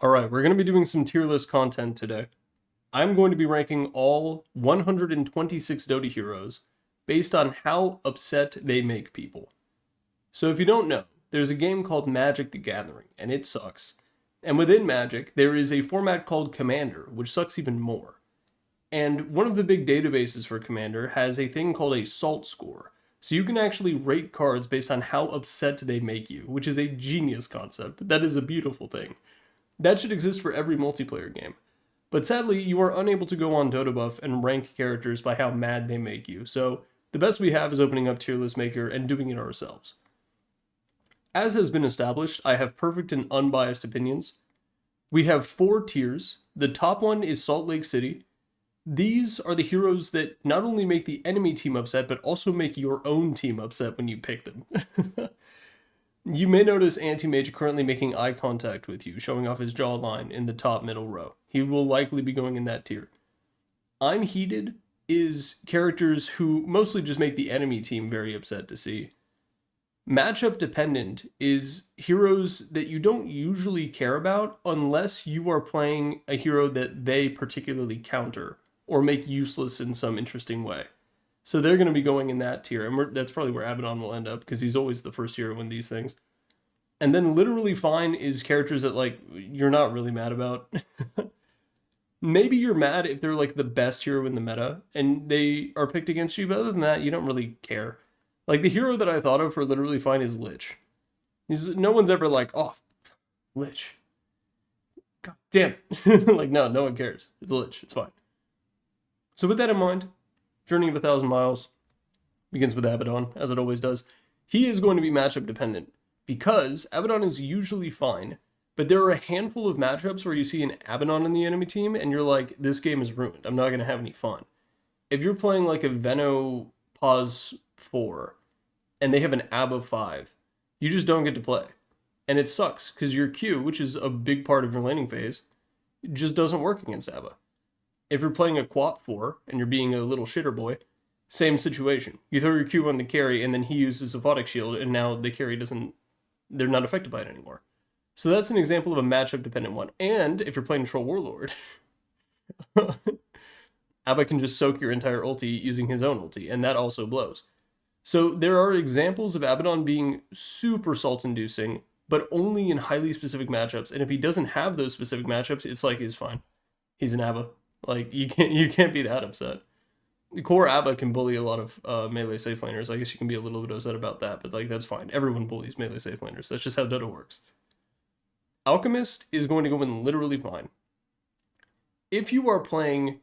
Alright, we're going to be doing some tier list content today. I'm going to be ranking all 126 Dota heroes based on how upset they make people. So if you don't know, there's a game called Magic the Gathering, and it sucks. And within Magic, there is a format called Commander, which sucks even more. And one of the big databases for Commander has a thing called a SALT score. So you can actually rate cards based on how upset they make you, which is a genius concept. That is a beautiful thing. That should exist for every multiplayer game. But sadly, you are unable to go on DotaBuff and rank characters by how mad they make you, so the best we have is opening up Tier List Maker and doing it ourselves. As has been established, I have perfect and unbiased opinions. We have 4 tiers. The top one is Salt Lake City. These are the heroes that not only make the enemy team upset, but also make your own team upset when you pick them. You may notice Anti-mage currently making eye contact with you, showing off his jawline in the top middle row. He will likely be going in that tier. I'm Heated is characters who mostly just make the enemy team very upset to see. Matchup Dependent is heroes that you don't usually care about unless you are playing a hero that they particularly counter or make useless in some interesting way. So they're going to be going in that tier, and that's probably where Abaddon will end up, because he's always the first hero in these things. And then Literally Fine is characters that, like, you're not really mad about. Maybe you're mad if they're, like, the best hero in the meta, and they are picked against you, but other than that, you don't really care. Like, the hero that I thought of for Literally Fine is Lich. No one's ever like, oh, Lich. God damn it. Like, no one cares. It's Lich. It's fine. So with that in mind, Journey of 1,000 Miles begins with Abaddon, as it always does. He is going to be matchup dependent, because Abaddon is usually fine, but there are a handful of matchups where you see an Abaddon in the enemy team, and you're like, this game is ruined. I'm not going to have any fun. If you're playing like a Veno Pause 4, and they have an Ab 5, you just don't get to play. And it sucks, because your Q, which is a big part of your laning phase, just doesn't work against Abba. If you're playing a Quap 4 and you're being a little shitter boy, same situation. You throw your Q on the carry and then he uses a Photic Shield and now the carry they're not affected by it anymore. So that's an example of a matchup dependent one. And if you're playing Troll Warlord, Abba can just soak your entire ulti using his own ulti, and that also blows. So there are examples of Abaddon being super salt-inducing, but only in highly specific matchups. And if he doesn't have those specific matchups, it's like he's fine. He's an Abba. Like, you can't be that upset. The core Abba can bully a lot of melee safe laners. I guess you can be a little bit upset about that, but like that's fine. Everyone bullies melee safe laners. That's just how Dota works. Alchemist is going to go in Literally Fine. If you are playing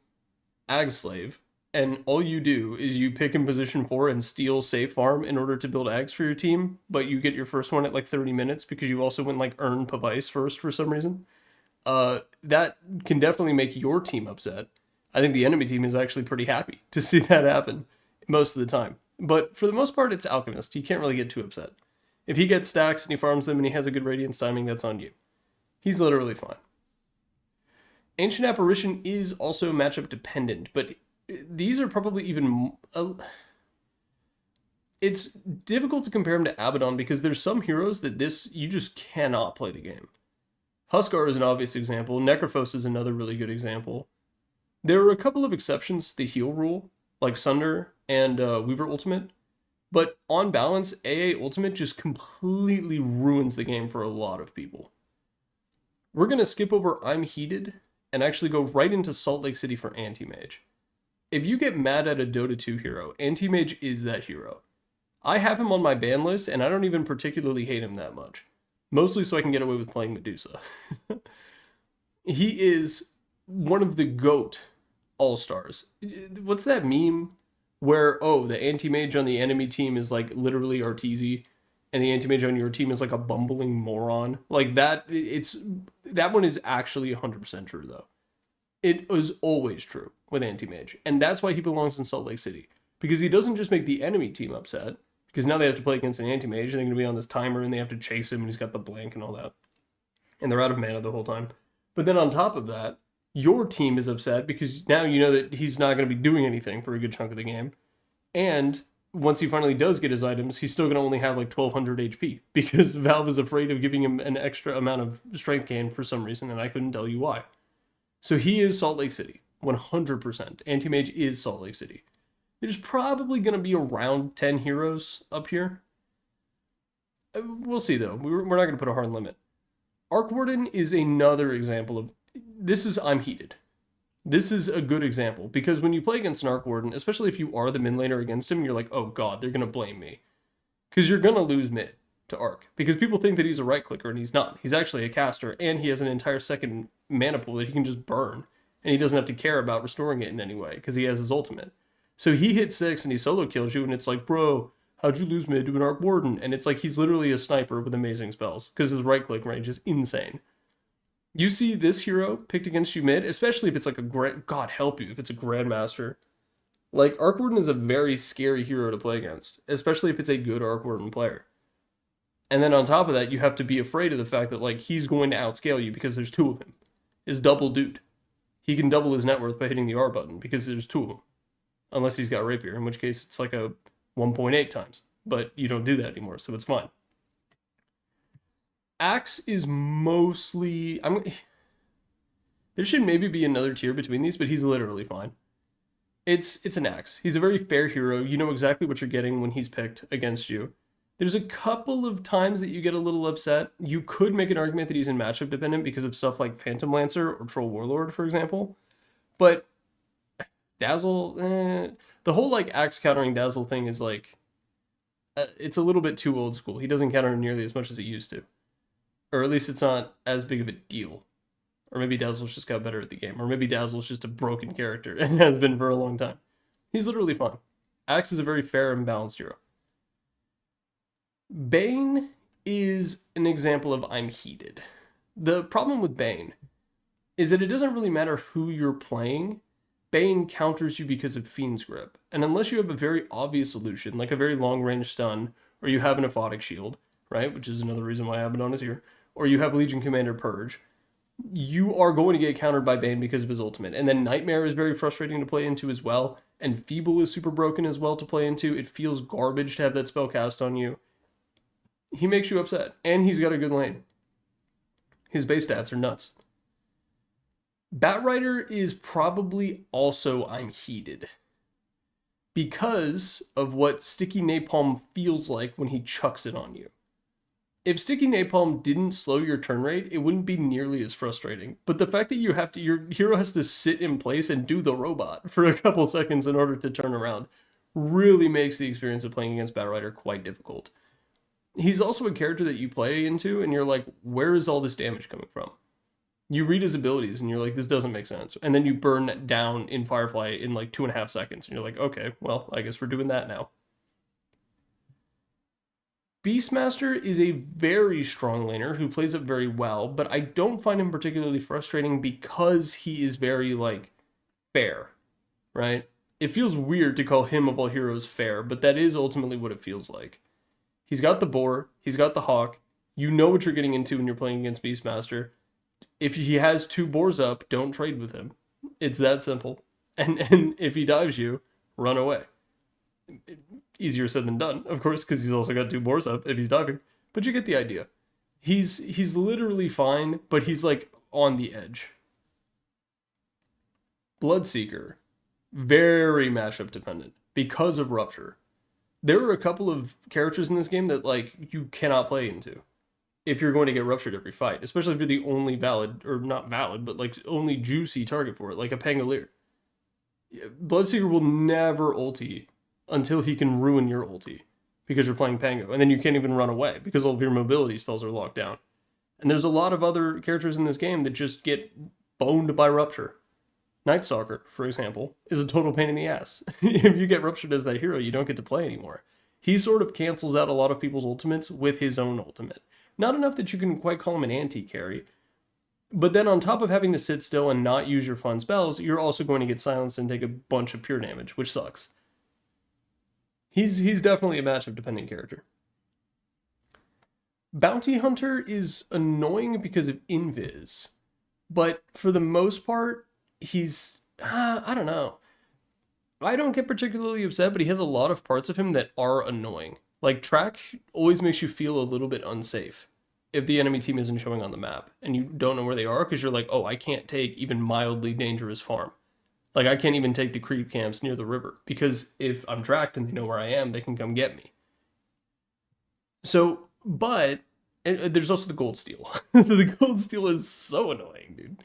Ag Slave, and all you do is you pick in position 4 and steal safe farm in order to build Ags for your team, but you get your first one at like 30 minutes because you also went like earn Pavice first for some reason, that can definitely make your team upset. I think the enemy team is actually pretty happy to see that happen most of the time. But for the most part, it's Alchemist. You can't really get too upset. If he gets stacks and he farms them and he has a good Radiance timing, that's on you. He's literally fine. Ancient Apparition is also matchup dependent, but these are probably even... it's difficult to compare him to Abaddon because there's some heroes that you just cannot play the game. Huskar is an obvious example. Necrophos is another really good example. There are a couple of exceptions to the heal rule, like Sunder and Weaver Ultimate, but on balance, AA Ultimate just completely ruins the game for a lot of people. We're going to skip over I'm Heated and actually go right into Salt Lake City for Anti-mage. If you get mad at a Dota 2 hero, Anti-mage is that hero. I have him on my ban list, and I don't even particularly hate him that much. Mostly so I can get away with playing Medusa. He is one of the GOAT all-stars. What's that meme where, oh, the anti-mage on the enemy team is like literally Arteezy, and the anti-mage on your team is like a bumbling moron? Like that one is actually 100% true though. It is always true with anti-mage, and that's why he belongs in Salt Lake City. Because he doesn't just make the enemy team upset, because now they have to play against an anti-mage, and they're going to be on this timer, and they have to chase him, and he's got the blank and all that. And they're out of mana the whole time. But then on top of that, your team is upset, because now you know that he's not going to be doing anything for a good chunk of the game. And once he finally does get his items, he's still going to only have like 1200 HP because Valve is afraid of giving him an extra amount of strength gain for some reason, and I couldn't tell you why. So he is Salt Lake City, 100%. Anti-mage is Salt Lake City. There's probably going to be around 10 heroes up here. We'll see, though. We're not going to put a hard limit. Arc Warden is another example of... This is I'm heated. This is a good example, because when you play against an Arc Warden, especially if you are the mid laner against him, you're like, oh god, they're going to blame me. Because you're going to lose mid to Arc. Because people think that he's a right clicker, and he's not. He's actually a caster, and he has an entire second mana pool that he can just burn. And he doesn't have to care about restoring it in any way, because he has his ultimate. So he hits 6, and he solo kills you, and it's like, bro, how'd you lose mid to an Arc Warden? And it's like he's literally a sniper with amazing spells, because his right click range is insane. You see this hero picked against you mid, especially if it's like God help you, if it's a Grandmaster. Like, Arc Warden is a very scary hero to play against, especially if it's a good Arc Warden player. And then on top of that, you have to be afraid of the fact that, like, he's going to outscale you because there's 2 of him. Is double dude. He can double his net worth by hitting the R button because there's 2 of them. Unless he's got Rapier, in which case it's like a 1.8 times. But you don't do that anymore, so it's fine. Axe is mostly... There should maybe be another tier between these, but he's literally fine. It's an Axe. He's a very fair hero. You know exactly what you're getting when he's picked against you. There's a couple of times that you get a little upset. You could make an argument that he's in matchup dependent because of stuff like Phantom Lancer or Troll Warlord, for example. But Dazzle, the whole like Axe countering Dazzle thing is like, it's a little bit too old school. He doesn't counter nearly as much as he used to. Or at least it's not as big of a deal. Or maybe Dazzle's just got better at the game. Or maybe Dazzle's just a broken character and has been for a long time. He's literally fine. Axe is a very fair and balanced hero. Bane is an example of I'm heated. The problem with Bane is that it doesn't really matter who you're playing. Bane counters you because of Fiend's Grip. And unless you have a very obvious solution, like a very long-range stun, or you have an Aphotic Shield, right, which is another reason why Abaddon is here, or you have Legion Commander Purge, you are going to get countered by Bane because of his ultimate. And then Nightmare is very frustrating to play into as well, and Feeble is super broken as well to play into. It feels garbage to have that spell cast on you. He makes you upset, and he's got a good lane. His base stats are nuts. Batrider is probably also I'm heated because of what Sticky Napalm feels like when he chucks it on you. If Sticky Napalm didn't slow your turn rate, it wouldn't be nearly as frustrating. But the fact that your hero has to sit in place and do the robot for a couple seconds in order to turn around really makes the experience of playing against Batrider quite difficult. He's also a character that you play into and you're like, where is all this damage coming from? You read his abilities and you're like, this doesn't make sense. And then you burn down in Firefly in like 2.5 seconds. And you're like, okay, well, I guess we're doing that now. Beastmaster is a very strong laner who plays it very well, but I don't find him particularly frustrating because he is very, like, fair, right? It feels weird to call him of all heroes fair, but that is ultimately what it feels like. He's got the boar, he's got the hawk, you know what you're getting into when you're playing against Beastmaster. If he has 2 boars up, don't trade with him. It's that simple. And if he dives you, run away. Easier said than done, of course, because he's also got 2 boars up if he's diving. But you get the idea. He's literally fine, but he's like on the edge. Bloodseeker, very matchup dependent because of Rupture. There are a couple of characters in this game that like you cannot play into if you're going to get ruptured every fight, especially if you're the only valid, or not valid, but like only juicy target for it, like a Pangolier. Bloodseeker will never ulti until he can ruin your ulti because you're playing Pango, and then you can't even run away because all of your mobility spells are locked down. And there's a lot of other characters in this game that just get boned by Rupture. Nightstalker, for example, is a total pain in the ass. If you get Ruptured as that hero, you don't get to play anymore. He sort of cancels out a lot of people's ultimates with his own ultimate. Not enough that you can quite call him an anti-carry, but then on top of having to sit still and not use your fun spells, you're also going to get silenced and take a bunch of pure damage, which sucks. He's definitely a matchup dependent character. Bounty Hunter is annoying because of Invis, but for the most part, he's, I don't know. I don't get particularly upset, but he has a lot of parts of him that are annoying. Like, track always makes you feel a little bit unsafe if the enemy team isn't showing on the map and you don't know where they are, because you're like, oh, I can't take even mildly dangerous farm. Like, I can't even take the creep camps near the river, because if I'm tracked and they know where I am, they can come get me. So, but there's also the gold steal. The gold steal is so annoying, dude.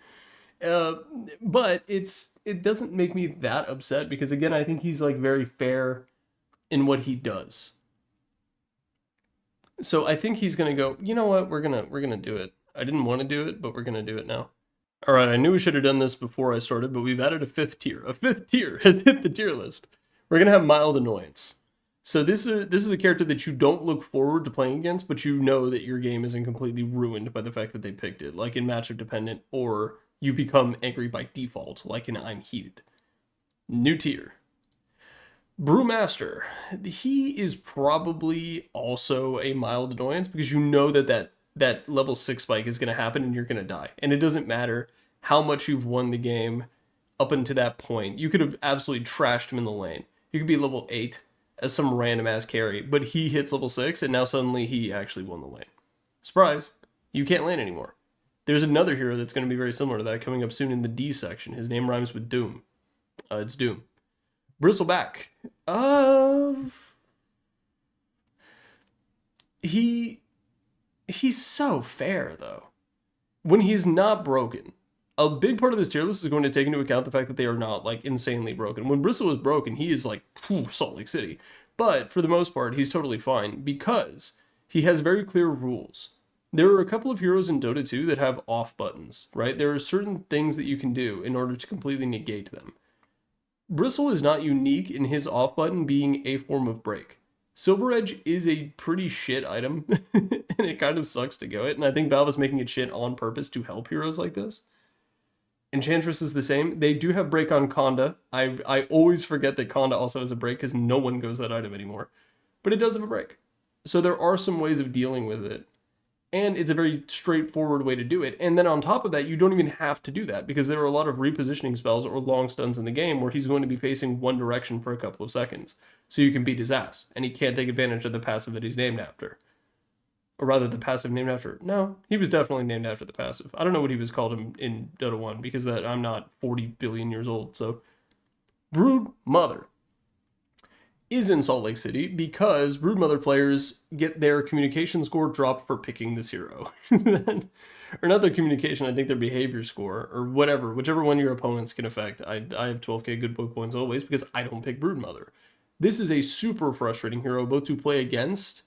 But it doesn't make me that upset, because again, I think he's like very fair in what he does. So I think he's gonna go, you know what, we're gonna do it. I didn't want to do it, but we're gonna do it now. All right, I knew we should have done this before I started, but we've added a fifth tier. A fifth tier has hit the tier list. We're gonna have mild annoyance. So this is a character that you don't look forward to playing against, but you know that your game isn't completely ruined by the fact that they picked it, like in matchup dependent, or you become angry by default, like in I'm Heated. New tier. Brewmaster. He is probably also a mild annoyance, because you know that level 6 spike is going to happen and you're going to die. And it doesn't matter how much you've won the game up until that point. You could have absolutely trashed him in the lane. You could be level 8 as some random ass carry, but he hits level 6 and now suddenly he actually won the lane. Surprise, you can't lane anymore. There's another hero that's going to be very similar to that coming up soon in the D section. His name rhymes with Doom. It's Doom. Bristleback. He's so fair though. When he's not broken, a big part of this tier list is going to take into account the fact that they are not like insanely broken. When Bristle is broken, he is like Salt Lake City. But for the most part, he's totally fine because he has very clear rules. There are a couple of heroes in Dota 2 that have off buttons, right? There are certain things that you can do in order to completely negate them. Bristle is not unique in his off button being a form of break. Silver Edge is a pretty shit item, and it kind of sucks to go it, and I think Valve is making it shit on purpose to help heroes like this. Enchantress is the same. They do have break on Conda. I always forget that Conda also has a break because no one goes that item anymore. But it does have a break. So there are some ways of dealing with it. And it's a very straightforward way to do it. And then on top of that, you don't even have to do that because there are a lot of repositioning spells or long stuns in the game where he's going to be facing one direction for a couple of seconds. So you can beat his ass. And he can't take advantage of the passive that he's named after. Or rather, the passive named after. No, he was definitely named after the passive. I don't know what he was called in Dota 1 because that I'm not 40 billion years old. So, Broodmother is in Salt Lake City because Broodmother players get their communication score dropped for picking this hero. Or not their communication, I think their behavior score, or whatever, whichever one your opponents can affect. I have 12k good book points always because I don't pick Broodmother. This is a super frustrating hero both to play against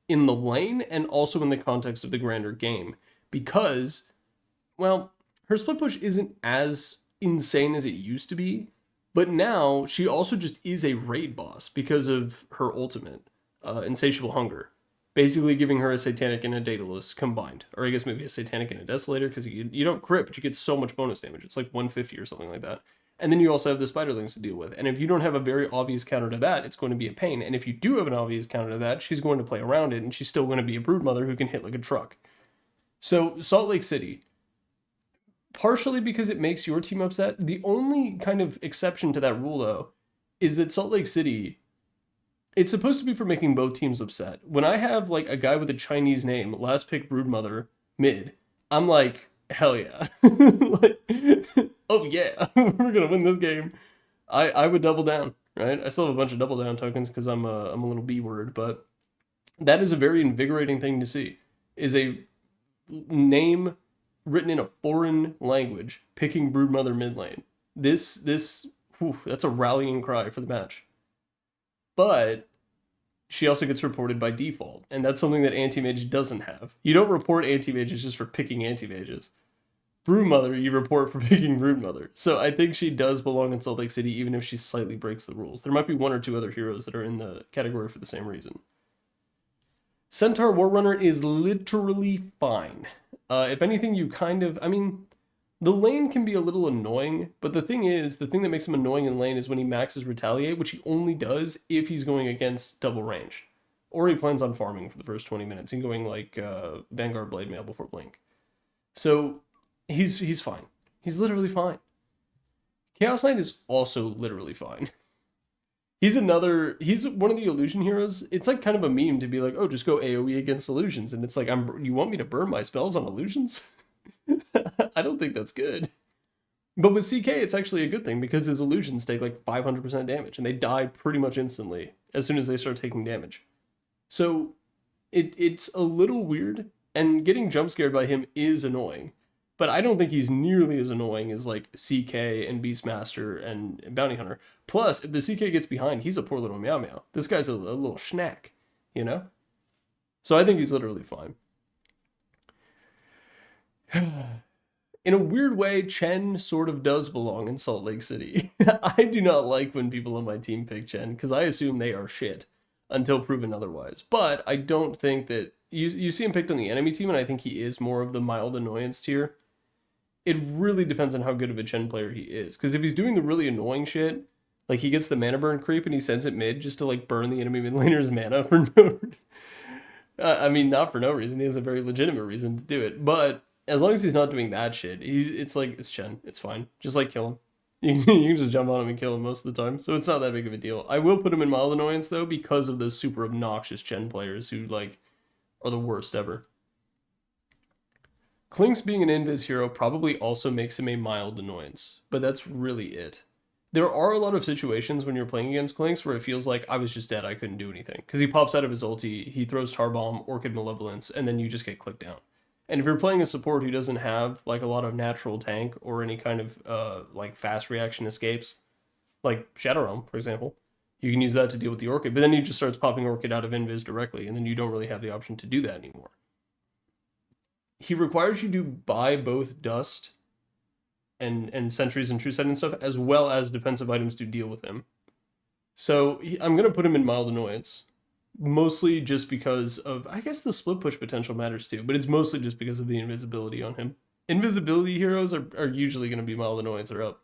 in the lane and also in the context of the grander game because, well, her split push isn't as insane as it used to be, but now she also just is a raid boss because of her ultimate, Insatiable Hunger, basically giving her a Satanic and a Daedalus combined, or I guess maybe a Satanic and a Desolator because you don't crit, but you get so much bonus damage. It's like 150 or something like that. And then you also have the Spiderlings to deal with. And if you don't have a very obvious counter to that, it's going to be a pain. And if you do have an obvious counter to that, she's going to play around it, and she's still going to be a Broodmother who can hit like a truck. So Salt Lake City, partially because it makes your team upset. The only kind of exception to that rule, though, is that Salt Lake City, it's supposed to be for making both teams upset. When I have like a guy with a Chinese name, last pick Broodmother, mid, I'm like, hell yeah. Like, oh yeah, we're gonna win this game. I would double down, right? I still have a bunch of double down tokens because I'm a little B word, but that is a very invigorating thing to see. Is a name written in a foreign language picking Broodmother mid lane. That's a rallying cry for the match. But she also gets reported by default, and that's something that Anti-mage doesn't have. You don't report Anti-mages just for picking Anti-mages. Broodmother, you report for picking Broodmother. So I think she does belong in Salt Lake City, even if she slightly breaks the rules. There might be one or two other heroes that are in the category for the same reason. Centaur Warrunner is literally fine. If anything, you kind of, I mean, the lane can be a little annoying, but the thing that makes him annoying in lane is when he maxes Retaliate, which he only does if he's going against double range. Or he plans on farming for the first 20 minutes and going like Vanguard Blade Mail before Blink. So he's fine. He's literally fine. Chaos Knight is also literally fine. He's one of the illusion heroes. It's like kind of a meme to be like, oh, just go AoE against illusions. And it's like, you want me to burn my spells on illusions? I don't think that's good. But with CK, it's actually a good thing because his illusions take like 500% damage and they die pretty much instantly as soon as they start taking damage. So it's a little weird, and getting jump scared by him is annoying. But I don't think he's nearly as annoying as like CK and Beastmaster and Bounty Hunter. Plus, if the CK gets behind, he's a poor little meow meow. This guy's a little schnack, you know? So I think he's literally fine. In a weird way, Chen sort of does belong in Salt Lake City. I do not like when people on my team pick Chen, because I assume they are shit until proven otherwise. But I don't think that... You see him picked on the enemy team, and I think he is more of the mild annoyance tier. It really depends on how good of a Chen player he is. Because if he's doing the really annoying shit, like he gets the mana burn creep and he sends it mid just to like burn the enemy mid laner's mana for no... I mean, not for no reason. He has a very legitimate reason to do it. But as long as he's not doing that shit, it's like, it's Chen. It's fine. Just like kill him. You can just jump on him and kill him most of the time. So it's not that big of a deal. I will put him in mild annoyance though because of those super obnoxious Chen players who like are the worst ever. Clinkz being an invis hero probably also makes him a mild annoyance, but that's really it. There are a lot of situations when you're playing against Clinkz where it feels like I was just dead, I couldn't do anything. Because he pops out of his ulti, he throws Tar Bomb, Orchid Malevolence, and then you just get clicked down. And if you're playing a support who doesn't have like a lot of natural tank or any kind of like fast reaction escapes, like Shadow Realm, for example, you can use that to deal with the Orchid, but then he just starts popping Orchid out of invis directly, and then you don't really have the option to do that anymore. He requires you to buy both Dust and Sentries and True Sight and stuff, as well as defensive items to deal with him. So I'm going to put him in mild annoyance. Mostly just because of, I guess the split push potential matters too, but it's mostly just because of the invisibility on him. Invisibility heroes are usually going to be mild annoyance or up.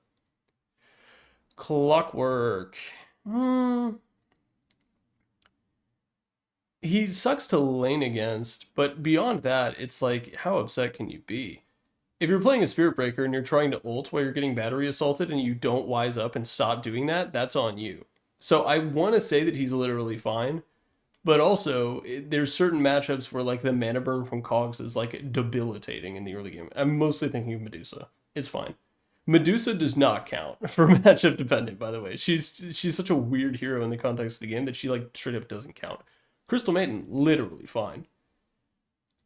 Clockwerk. He sucks to lane against, but beyond that, it's like, how upset can you be? If you're playing a Spirit Breaker and you're trying to ult while you're getting battery assaulted and you don't wise up and stop doing that, that's on you. So I want to say that he's literally fine, but also there's certain matchups where like the mana burn from Cogs is like debilitating in the early game. I'm mostly thinking of Medusa. It's fine. Medusa does not count for matchup dependent, by the way. She's such a weird hero in the context of the game that she like straight up doesn't count. Crystal Maiden, literally fine.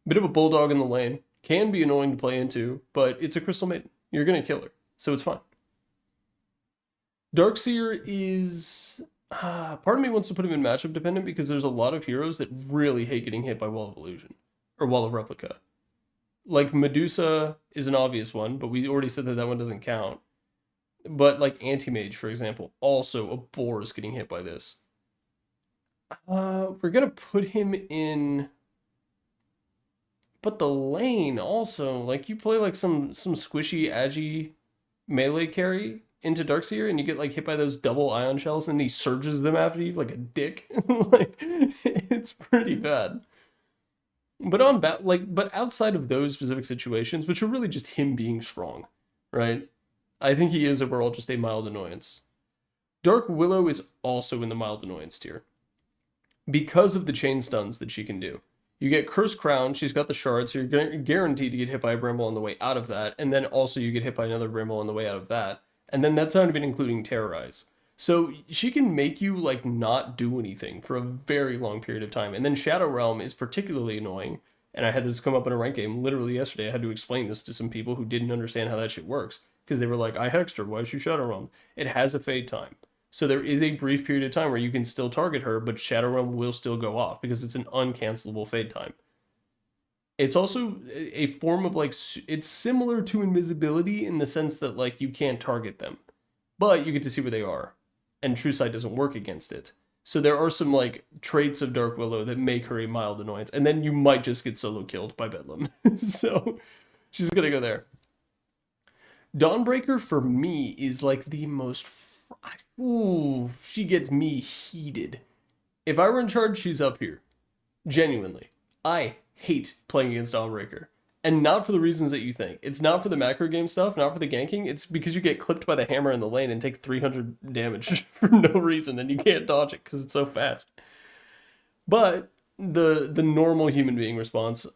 Bit of a bulldog in the lane. Can be annoying to play into, but it's a Crystal Maiden. You're going to kill her, so it's fine. Darkseer is... part of me wants to put him in matchup dependent because there's a lot of heroes that really hate getting hit by Wall of Illusion. Or Wall of Replica. Like Medusa is an obvious one, but we already said that that one doesn't count. But like Anti-mage, for example, also abhors getting hit by this. We're gonna put him in, but the lane also, like you play like some squishy agi melee carry into Darkseer and you get like hit by those double ion shells and he surges them after you like a dick. Like it's pretty bad. But but outside of those specific situations, which are really just him being strong, right? I think he is overall just a mild annoyance. Dark Willow is also in the mild annoyance tier because of the chain stuns that she can do. You get Curse Crown, she's got the shard, so you're guaranteed to get hit by a Bramble on the way out of that, and then also you get hit by another Bramble on the way out of that, and then that's not even including Terrorize. So she can make you like not do anything for a very long period of time, and then Shadow Realm is particularly annoying, and I had this come up in a ranked game literally yesterday. I had to explain this to some people who didn't understand how that shit works, because they were like, I hexed her, why is she Shadow Realm? It has a fade time. So there is a brief period of time where you can still target her, but Shadow Realm will still go off because it's an uncancelable fade time. It's also a form of like, it's similar to invisibility in the sense that like you can't target them, but you get to see where they are, and True Sight doesn't work against it. So there are some like traits of Dark Willow that make her a mild annoyance, and then you might just get solo killed by Bedlam. So she's gonna go there. Dawnbreaker for me is like the most... Ooh, she gets me heated. If I were in charge, she's up here. Genuinely. I hate playing against Dawnbreaker. And not for the reasons that you think. It's not for the macro game stuff, not for the ganking. It's because you get clipped by the hammer in the lane and take 300 damage for no reason, and you can't dodge it because it's so fast. But the normal human being response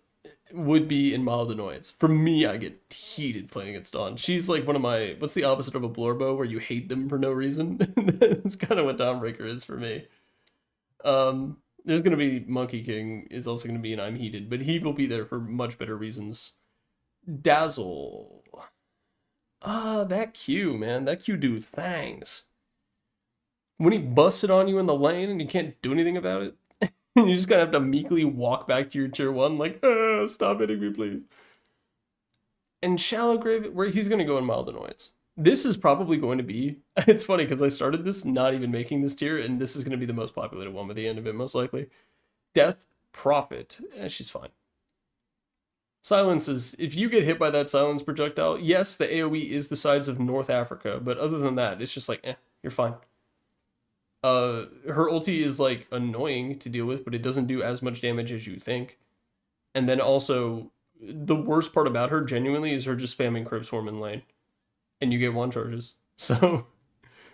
would be in mild annoyance. For me, I get heated playing against Dawn. She's like one of my, what's the opposite of a Blorbo, where you hate them for no reason? That's kind of what Dawnbreaker is for me. There's going to be Monkey King is also going to be an I'm heated, but he will be there for much better reasons. Dazzle. That Q, man. That Q do things. When he busts it on you in the lane and you can't do anything about it, you just gotta have to meekly walk back to your tier 1 like, stop hitting me, please. And Shallow Grave, where he's gonna go in mild annoyance. This is probably going to be, it's funny because I started this not even making this tier, and this is going to be the most populated one by the end of it, most likely. Death Prophet. She's fine. Silence is, if you get hit by that silence projectile, yes, the AoE is the size of North Africa, but other than that, it's just like, you're fine. Her ulti is like annoying to deal with, but it doesn't do as much damage as you think. And then also, the worst part about her genuinely is her just spamming Crypt Swarm in lane. And you get 1 charges. So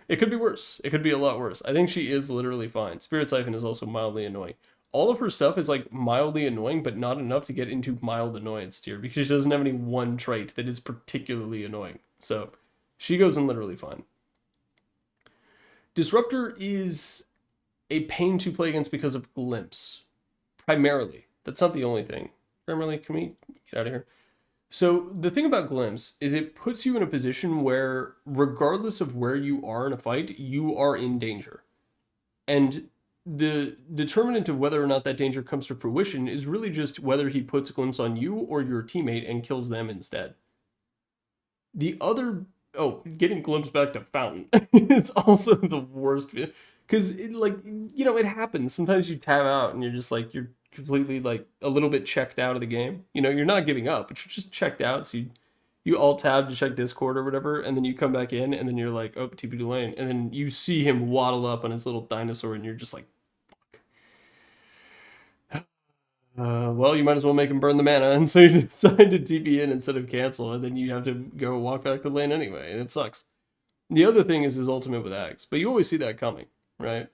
it could be worse. It could be a lot worse. I think she is literally fine. Spirit Siphon is also mildly annoying. All of her stuff is like mildly annoying, but not enough to get into mild annoyance tier because she doesn't have any one trait that is particularly annoying. So she goes in literally fine. Disruptor is a pain to play against because of Glimpse. Primarily. That's not the only thing. Primarily, can we get out of here? So the thing about Glimpse is it puts you in a position where regardless of where you are in a fight, you are in danger. And the determinant of whether or not that danger comes to fruition is really just whether he puts Glimpse on you or your teammate and kills them instead. The other... Oh, getting Glimpse back to Fountain is also the worst. Because, it happens. Sometimes you tab out and you're just like, you're completely, like, a little bit checked out of the game. You know, you're not giving up, but you're just checked out. So you alt-tab to check Discord or whatever, and then you come back in, and then you're like, oh, TP to lane. And then you see him waddle up on his little dinosaur, and you're just like, well, you might as well make him burn the mana, and so you decide to TP in instead of cancel, and then you have to go walk back to lane anyway, and it sucks. The other thing is his ultimate with Axe, but you always see that coming, right?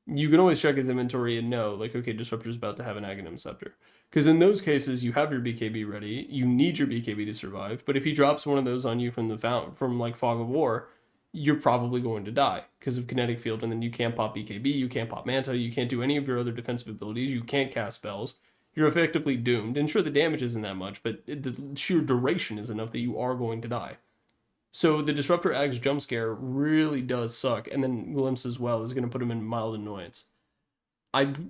You can always check his inventory and know, like, okay, Disruptor's about to have an Aghanim Scepter. Because in those cases, you have your BKB ready, you need your BKB to survive, but if he drops one of those on you from the fountain, from, like, Fog of War, you're probably going to die because of Kinetic Field, and then you can't pop BKB, you can't pop Manta, you can't do any of your other defensive abilities, you can't cast spells. You're effectively doomed. And sure, the damage isn't that much, but the sheer duration is enough that you are going to die. So the Disruptor Axe jump scare really does suck, and then Glimpse as well is going to put him in mild annoyance.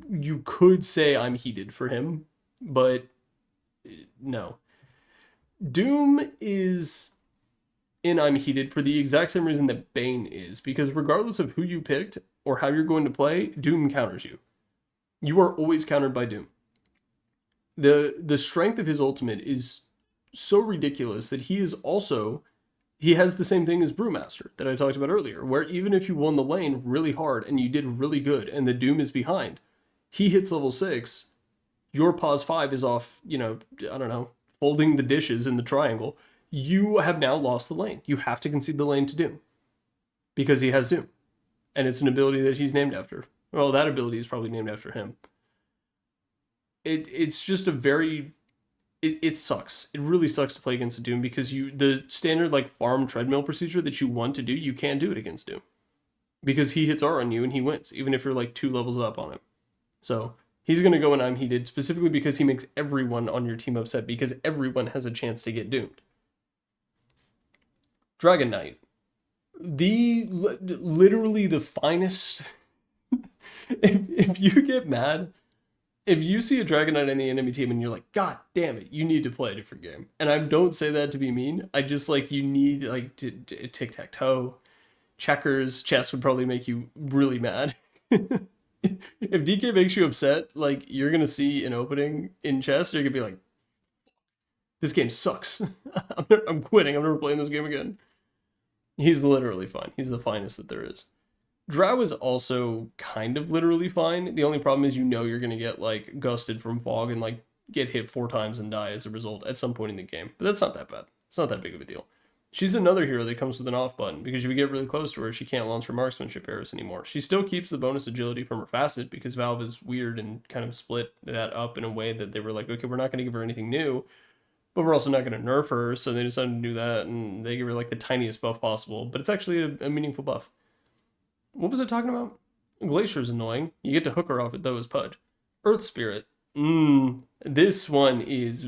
You could say I'm heated for him, but no. Doom is in I'm heated for the exact same reason that Bane is, because regardless of who you picked or how you're going to play, Doom counters you. You are always countered by Doom. The strength of his ultimate is so ridiculous that he has the same thing as Brewmaster that I talked about earlier, where even if you won the lane really hard and you did really good and the Doom is behind, he hits level 6, your pause 5 is off, folding the dishes in the triangle. You have now lost the lane. You have to concede the lane to Doom because he has Doom. And it's an ability that he's named after. Well, that ability is probably named after him. It's just a very... It sucks. It really sucks to play against Doom because the standard like farm treadmill procedure that you want to do, you can't do it against Doom. Because he hits R on you and he wins, even if you're like 2 levels up on him. So he's going to go when I'm heated, specifically because he makes everyone on your team upset because everyone has a chance to get doomed. Dragon Knight. Literally the finest... if you get mad... If you see a Dragon Knight in the enemy team and you're like, God damn it, you need to play a different game. And I don't say that to be mean. I just you need tic-tac-toe, checkers, chess would probably make you really mad. If DK makes you upset, you're going to see an opening in chess, you're going to be like, this game sucks. I'm quitting. I'm never playing this game again. He's literally fine. He's the finest that there is. Drow is also kind of literally fine. The only problem is you're going to get gusted from fog and get hit 4 times and die as a result at some point in the game. But that's not that bad. It's not that big of a deal. She's another hero that comes with an off button, because if you get really close to her, she can't launch her marksmanship arrows anymore. She still keeps the bonus agility from her facet, because Valve is weird and kind of split that up in a way that they were like, okay, we're not going to give her anything new, but we're also not going to nerf her, so they decided to do that, and they give her like the tiniest buff possible, but it's actually a meaningful buff. What was I talking about? Glacier's annoying. You get to hook her off it though as Pudge. Earth Spirit. This one is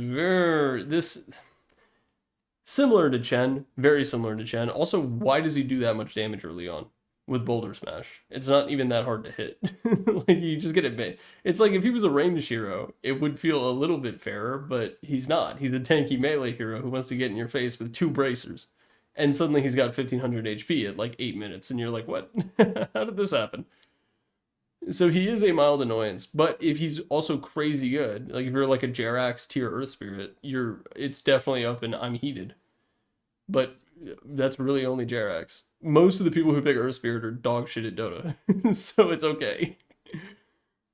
similar to Chen, very similar to Chen. Also, why does he do that much damage early on with Boulder Smash? It's not even that hard to hit. Like, you just get it bait. It's like if he was a ranged hero, it would feel a little bit fairer, but he's not. He's a tanky melee hero who wants to get in your face with 2 bracers. And suddenly he's got 1500 HP at like 8 minutes, and you're like, what? How did this happen? So he is a mild annoyance, but if he's also crazy good, like if you're like a Jerax tier Earth Spirit, it's definitely up and I'm heated. But that's really only Jerax. Most of the people who pick Earth Spirit are dog shit at Dota, so it's okay.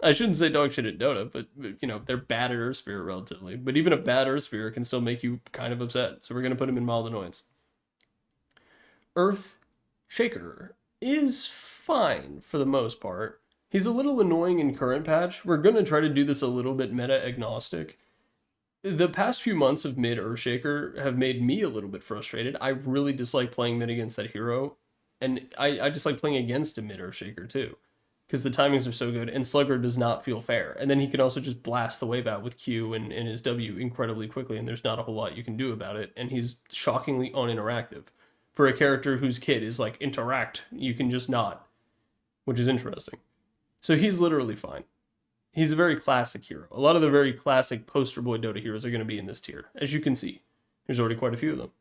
I shouldn't say dog shit at Dota, but you know, they're bad at Earth Spirit relatively. But even a bad Earth Spirit can still make you kind of upset, so we're going to put him in mild annoyance. Earth Shaker is fine for the most part. He's a little annoying in current patch. We're going to try to do this a little bit meta-agnostic. The past few months of mid Earthshaker have made me a little bit frustrated. I really dislike playing mid against that hero. And I dislike playing against a mid Earthshaker too, because the timings are so good, and Slugger does not feel fair. And then he can also just blast the wave out with Q and his W incredibly quickly, and there's not a whole lot you can do about it. And he's shockingly uninteractive. For a character whose kit is like, interact, you can just not, which is interesting. So he's literally fine. He's a very classic hero. A lot of the very classic poster boy Dota heroes are going to be in this tier, as you can see. There's already quite a few of them.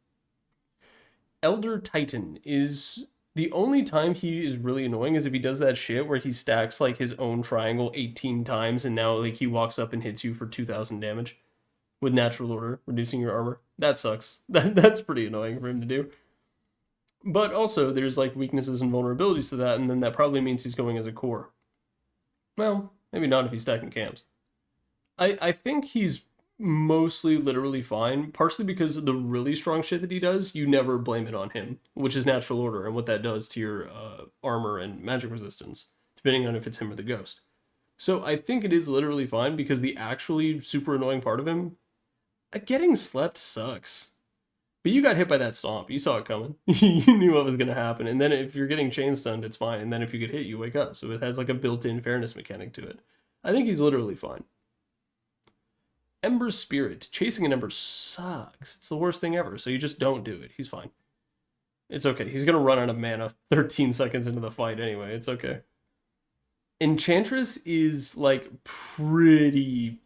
Elder Titan is... The only time he is really annoying is if he does that shit where he stacks like his own triangle 18 times and now like he walks up and hits you for 2000 damage with natural order, reducing your armor. That sucks. That's pretty annoying for him to do. But also there's like weaknesses and vulnerabilities to that, and then that probably means he's going as a core. Well, maybe not if he's stacking camps. I think he's mostly literally fine, partially because of the really strong shit that he does. You never blame it on him, which is natural order and what that does to your armor and magic resistance, depending on if it's him or the ghost. So I think it is literally fine, because the actually super annoying part of him, getting slept sucks. But you got hit by that stomp. You saw it coming. You knew what was going to happen. And then if you're getting chain stunned, it's fine. And then if you get hit, you wake up. So it has like a built-in fairness mechanic to it. I think he's literally fine. Ember Spirit. Chasing an Ember sucks. It's the worst thing ever. So you just don't do it. He's fine. It's okay. He's going to run out of mana 13 seconds into the fight anyway. It's okay. Enchantress is like pretty...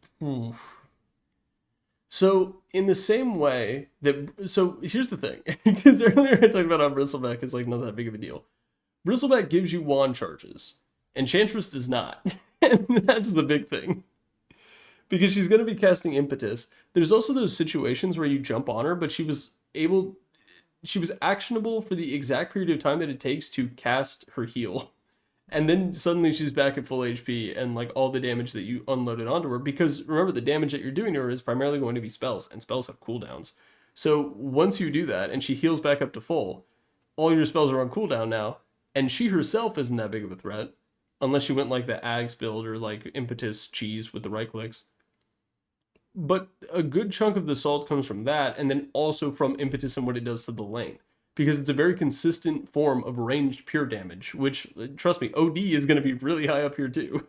So, in the same way that... So, here's the thing. Because earlier I talked about how Bristleback is like not that big of a deal. Bristleback gives you wand charges. Enchantress does not. And that's the big thing. Because she's going to be casting Impetus. There's also those situations where you jump on her, but she was actionable for the exact period of time that it takes to cast her heal. And then suddenly she's back at full HP and like all the damage that you unloaded onto her. Because remember, the damage that you're doing to her is primarily going to be spells, and spells have cooldowns. So once you do that and she heals back up to full, all your spells are on cooldown now. And she herself isn't that big of a threat, unless you went like the Ags build or like Impetus cheese with the right clicks. But a good chunk of the salt comes from that, and then also from Impetus and what it does to the lane. Because it's a very consistent form of ranged pure damage, which, trust me, OD is going to be really high up here too.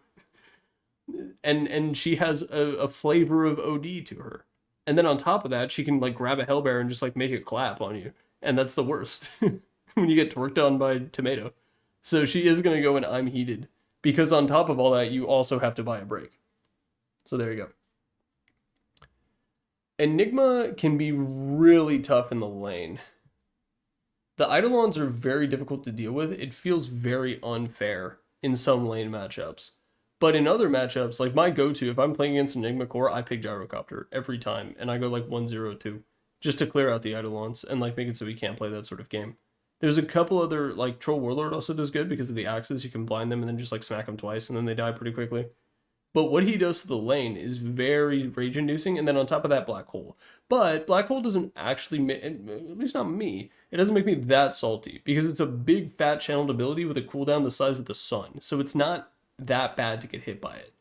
And she has a flavor of OD to her. And then on top of that, she can like grab a Hellbear and just like make it clap on you. And that's the worst. When you get torqued on by Tomato. So she is going to go in I'm heated. Because on top of all that, you also have to buy a break. So there you go. Enigma can be really tough in the lane. The Eidolons are very difficult to deal with. It feels very unfair in some lane matchups. But in other matchups, like my go-to, if I'm playing against Enigma core, I pick Gyrocopter every time. And I go like 1-0-2 just to clear out the Eidolons and like make it so we can't play that sort of game. There's a couple other, like Troll Warlord also does good because of the axes. You can blind them and then just like smack them twice and then they die pretty quickly. But what he does to the lane is very rage-inducing, and then on top of that, Black Hole. But Black Hole doesn't actually, at least not me, it doesn't make me that salty, because it's a big fat channeled ability with a cooldown the size of the sun, so it's not that bad to get hit by it.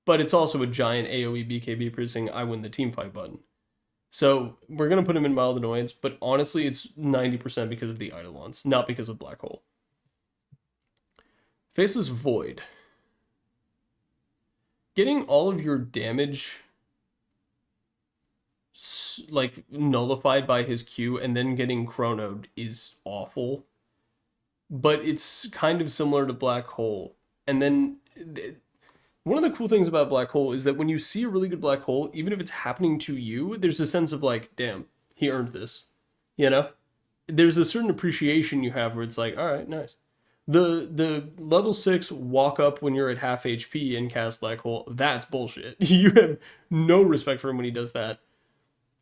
But it's also a giant AoE BKB pressing I win the teamfight button. So we're going to put him in mild annoyance, but honestly it's 90% because of the Eidolons, not because of Black Hole. Faceless Void. Getting all of your damage like nullified by his Q and then getting chronoed is awful. But it's kind of similar to Black Hole. And then one of the cool things about Black Hole is that when you see a really good Black Hole, even if it's happening to you, there's a sense of like, damn, he earned this. You know? There's a certain appreciation you have where it's like, all right, nice. The level 6 walk up when you're at half HP and cast Black Hole, that's bullshit. You have no respect for him when he does that.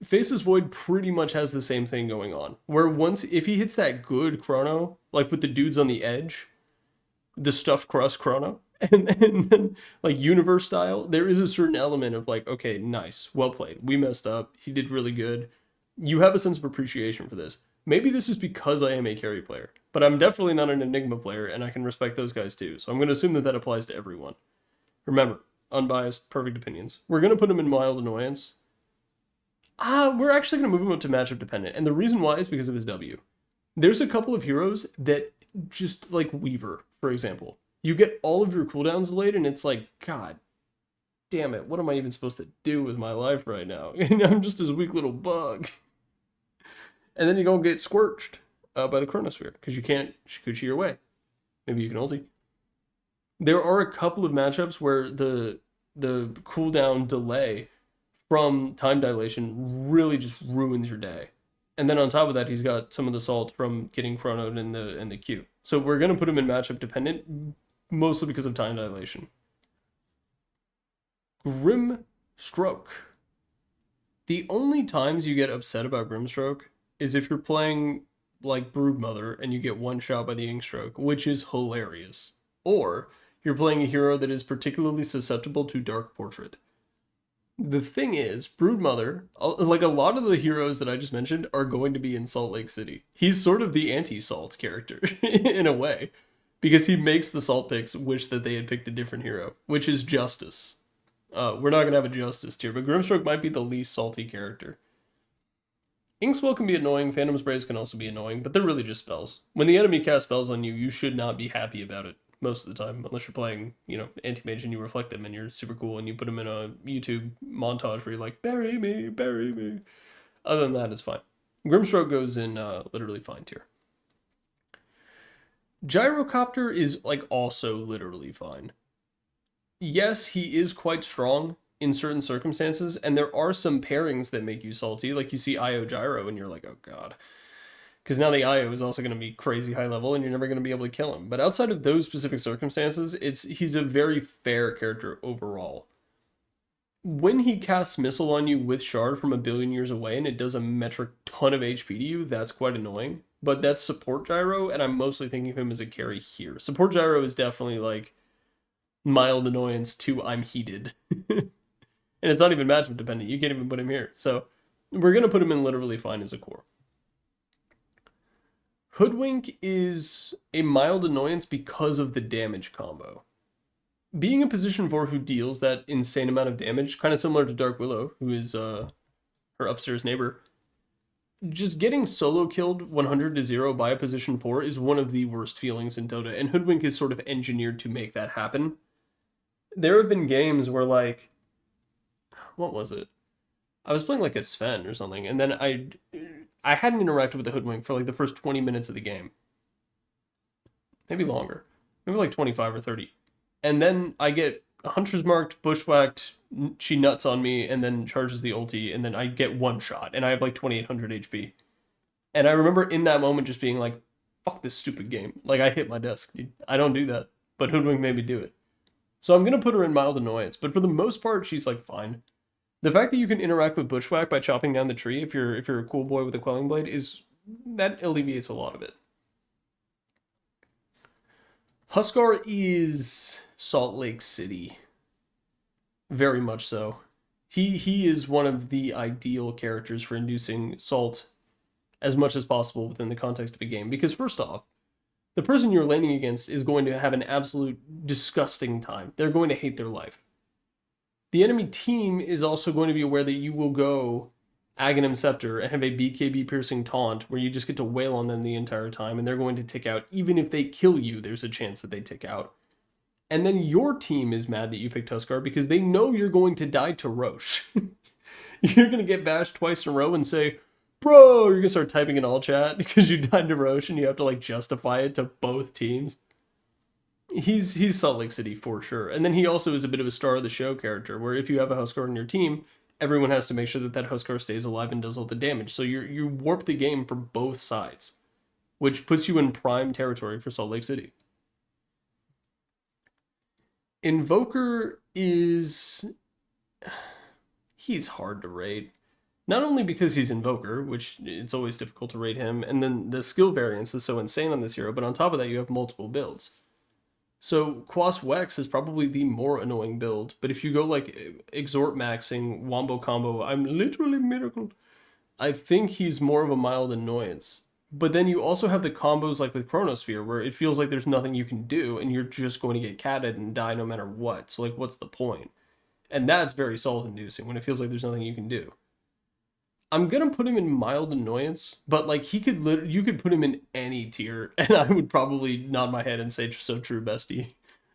Faceless Void pretty much has the same thing going on. Where once, if he hits that good chrono, like with the dudes on the edge, the stuffed crust chrono, and then like universe style, there is a certain element of like, okay, nice, well played. We messed up. He did really good. You have a sense of appreciation for this. Maybe this is because I am a carry player, but I'm definitely not an Enigma player, and I can respect those guys too. So I'm going to assume that that applies to everyone. Remember, unbiased, perfect opinions. We're going to put him in mild annoyance. We're actually going to move him up to matchup dependent, and the reason why is because of his W. There's a couple of heroes that just like Weaver, for example. You get all of your cooldowns delayed, and it's like, God damn it, what am I even supposed to do with my life right now? I'm just this weak little bug. And then you go get squirched by the Chronosphere, because you can't Shikuchi your way. Maybe you can ulti. There are a couple of matchups where the cooldown delay from time dilation really just ruins your day. And then on top of that, he's got some of the salt from getting chronoed in the queue. So we're going to put him in matchup dependent, mostly because of time dilation. Grimstroke. The only times you get upset about Grimstroke is if you're playing like Broodmother and you get one shot by the Inkstroke, which is hilarious. Or you're playing a hero that is particularly susceptible to Dark Portrait. The thing is, Broodmother, like a lot of the heroes that I just mentioned, are going to be in Salt Lake City. He's sort of the anti-Salt character, in a way, because he makes the Salt picks wish that they had picked a different hero, which is Justice. We're not going to have a Justice tier, but Grimstroke might be the least salty character. Inkswell can be annoying, Phantom Sprays can also be annoying, but they're really just spells. When the enemy casts spells on you, you should not be happy about it most of the time, unless you're playing, you know, Anti-mage and you reflect them and you're super cool and you put them in a YouTube montage where you're like, bury me, bury me. Other than that, it's fine. Grimstroke goes in literally fine tier. Gyrocopter is like also literally fine. Yes, he is quite strong in certain circumstances, and there are some pairings that make you salty, like you see IO Gyro and you're like, oh god. Because now the IO is also going to be crazy high level and you're never going to be able to kill him. But outside of those specific circumstances, he's a very fair character overall. When he casts Missile on you with Shard from a billion years away and it does a metric ton of HP to you, that's quite annoying. But that's Support Gyro, and I'm mostly thinking of him as a carry here. Support Gyro is definitely like mild annoyance to I'm heated. And it's not even matchup dependent. You can't even put him here. So we're going to put him in literally fine as a core. Hoodwink is a mild annoyance because of the damage combo. Being a position 4 who deals that insane amount of damage, kind of similar to Dark Willow, who is her upstairs neighbor, just getting solo killed 100 to 0 by a position 4 is one of the worst feelings in Dota, and Hoodwink is sort of engineered to make that happen. There have been games where, like, what was it? I was playing like a Sven or something, and then I hadn't interacted with the Hoodwink for like the first 20 minutes of the game. Maybe longer. Maybe like 25 or 30. And then I get Hunter's Marked, Bushwhacked, she nuts on me, and then charges the ulti, and then I get one shot, and I have like 2800 HP. And I remember in that moment just being like, fuck this stupid game. Like, I hit my desk, dude. I don't do that. But Hoodwink made me do it. So I'm going to put her in mild annoyance, but for the most part, she's like fine. The fact that you can interact with Bushwhack by chopping down the tree if you're a cool boy with a Quelling Blade that alleviates a lot of it. Huskar is Salt Lake City. Very much so. He is one of the ideal characters for inducing salt as much as possible within the context of a game. Because first off, the person you're laning against is going to have an absolute disgusting time. They're going to hate their life. The enemy team is also going to be aware that you will go Aghanim Scepter and have a BKB piercing taunt where you just get to wail on them the entire time, and they're going to tick out. Even if they kill you, there's a chance that they tick out. And then your team is mad that you picked Huskar because they know you're going to die to Roche. You're going to get bashed twice in a row and say, bro, you're going to start typing in all chat because you died to Roche and you have to like justify it to both teams. He's Salt Lake City for sure. And then he also is a bit of a star of the show character where if you have a Huskar on your team, everyone has to make sure that that Huskar stays alive and does all the damage. So you warp the game for both sides, which puts you in prime territory for Salt Lake City. Invoker is... he's hard to rate. Not only because he's Invoker, which it's always difficult to rate him, and then the skill variance is so insane on this hero, but on top of that you have multiple builds. So Quas Wex is probably the more annoying build, but if you go like Exhort maxing, Wombo combo, I'm literally miracle, I think he's more of a mild annoyance. But then you also have the combos like with Chronosphere, where it feels like there's nothing you can do, and you're just going to get catted and die no matter what. So like, what's the point? And that's very salt-inducing, when it feels like there's nothing you can do. I'm gonna put him in mild annoyance, but like you could put him in any tier, and I would probably nod my head and say, so true, bestie.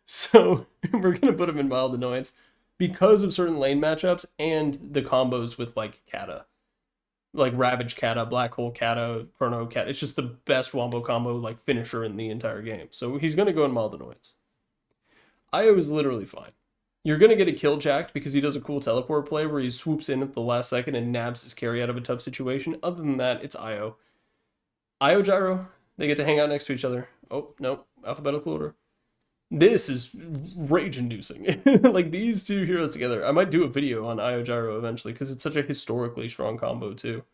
So we're gonna put him in mild annoyance because of certain lane matchups and the combos with like Kata. Like Ravage Kata, Black Hole Kata, Chrono Kata. It's just the best wombo combo like finisher in the entire game. So he's gonna go in mild annoyance. Io is literally fine. You're gonna get a kill jacked because he does a cool teleport play where he swoops in at the last second and nabs his carry out of a tough situation. Other than that, it's Io. Io Gyro, they get to hang out next to each other. Oh, no, alphabetical order. This is rage-inducing. Like, these two heroes together. I might do a video on Io Gyro eventually, because it's such a historically strong combo, too.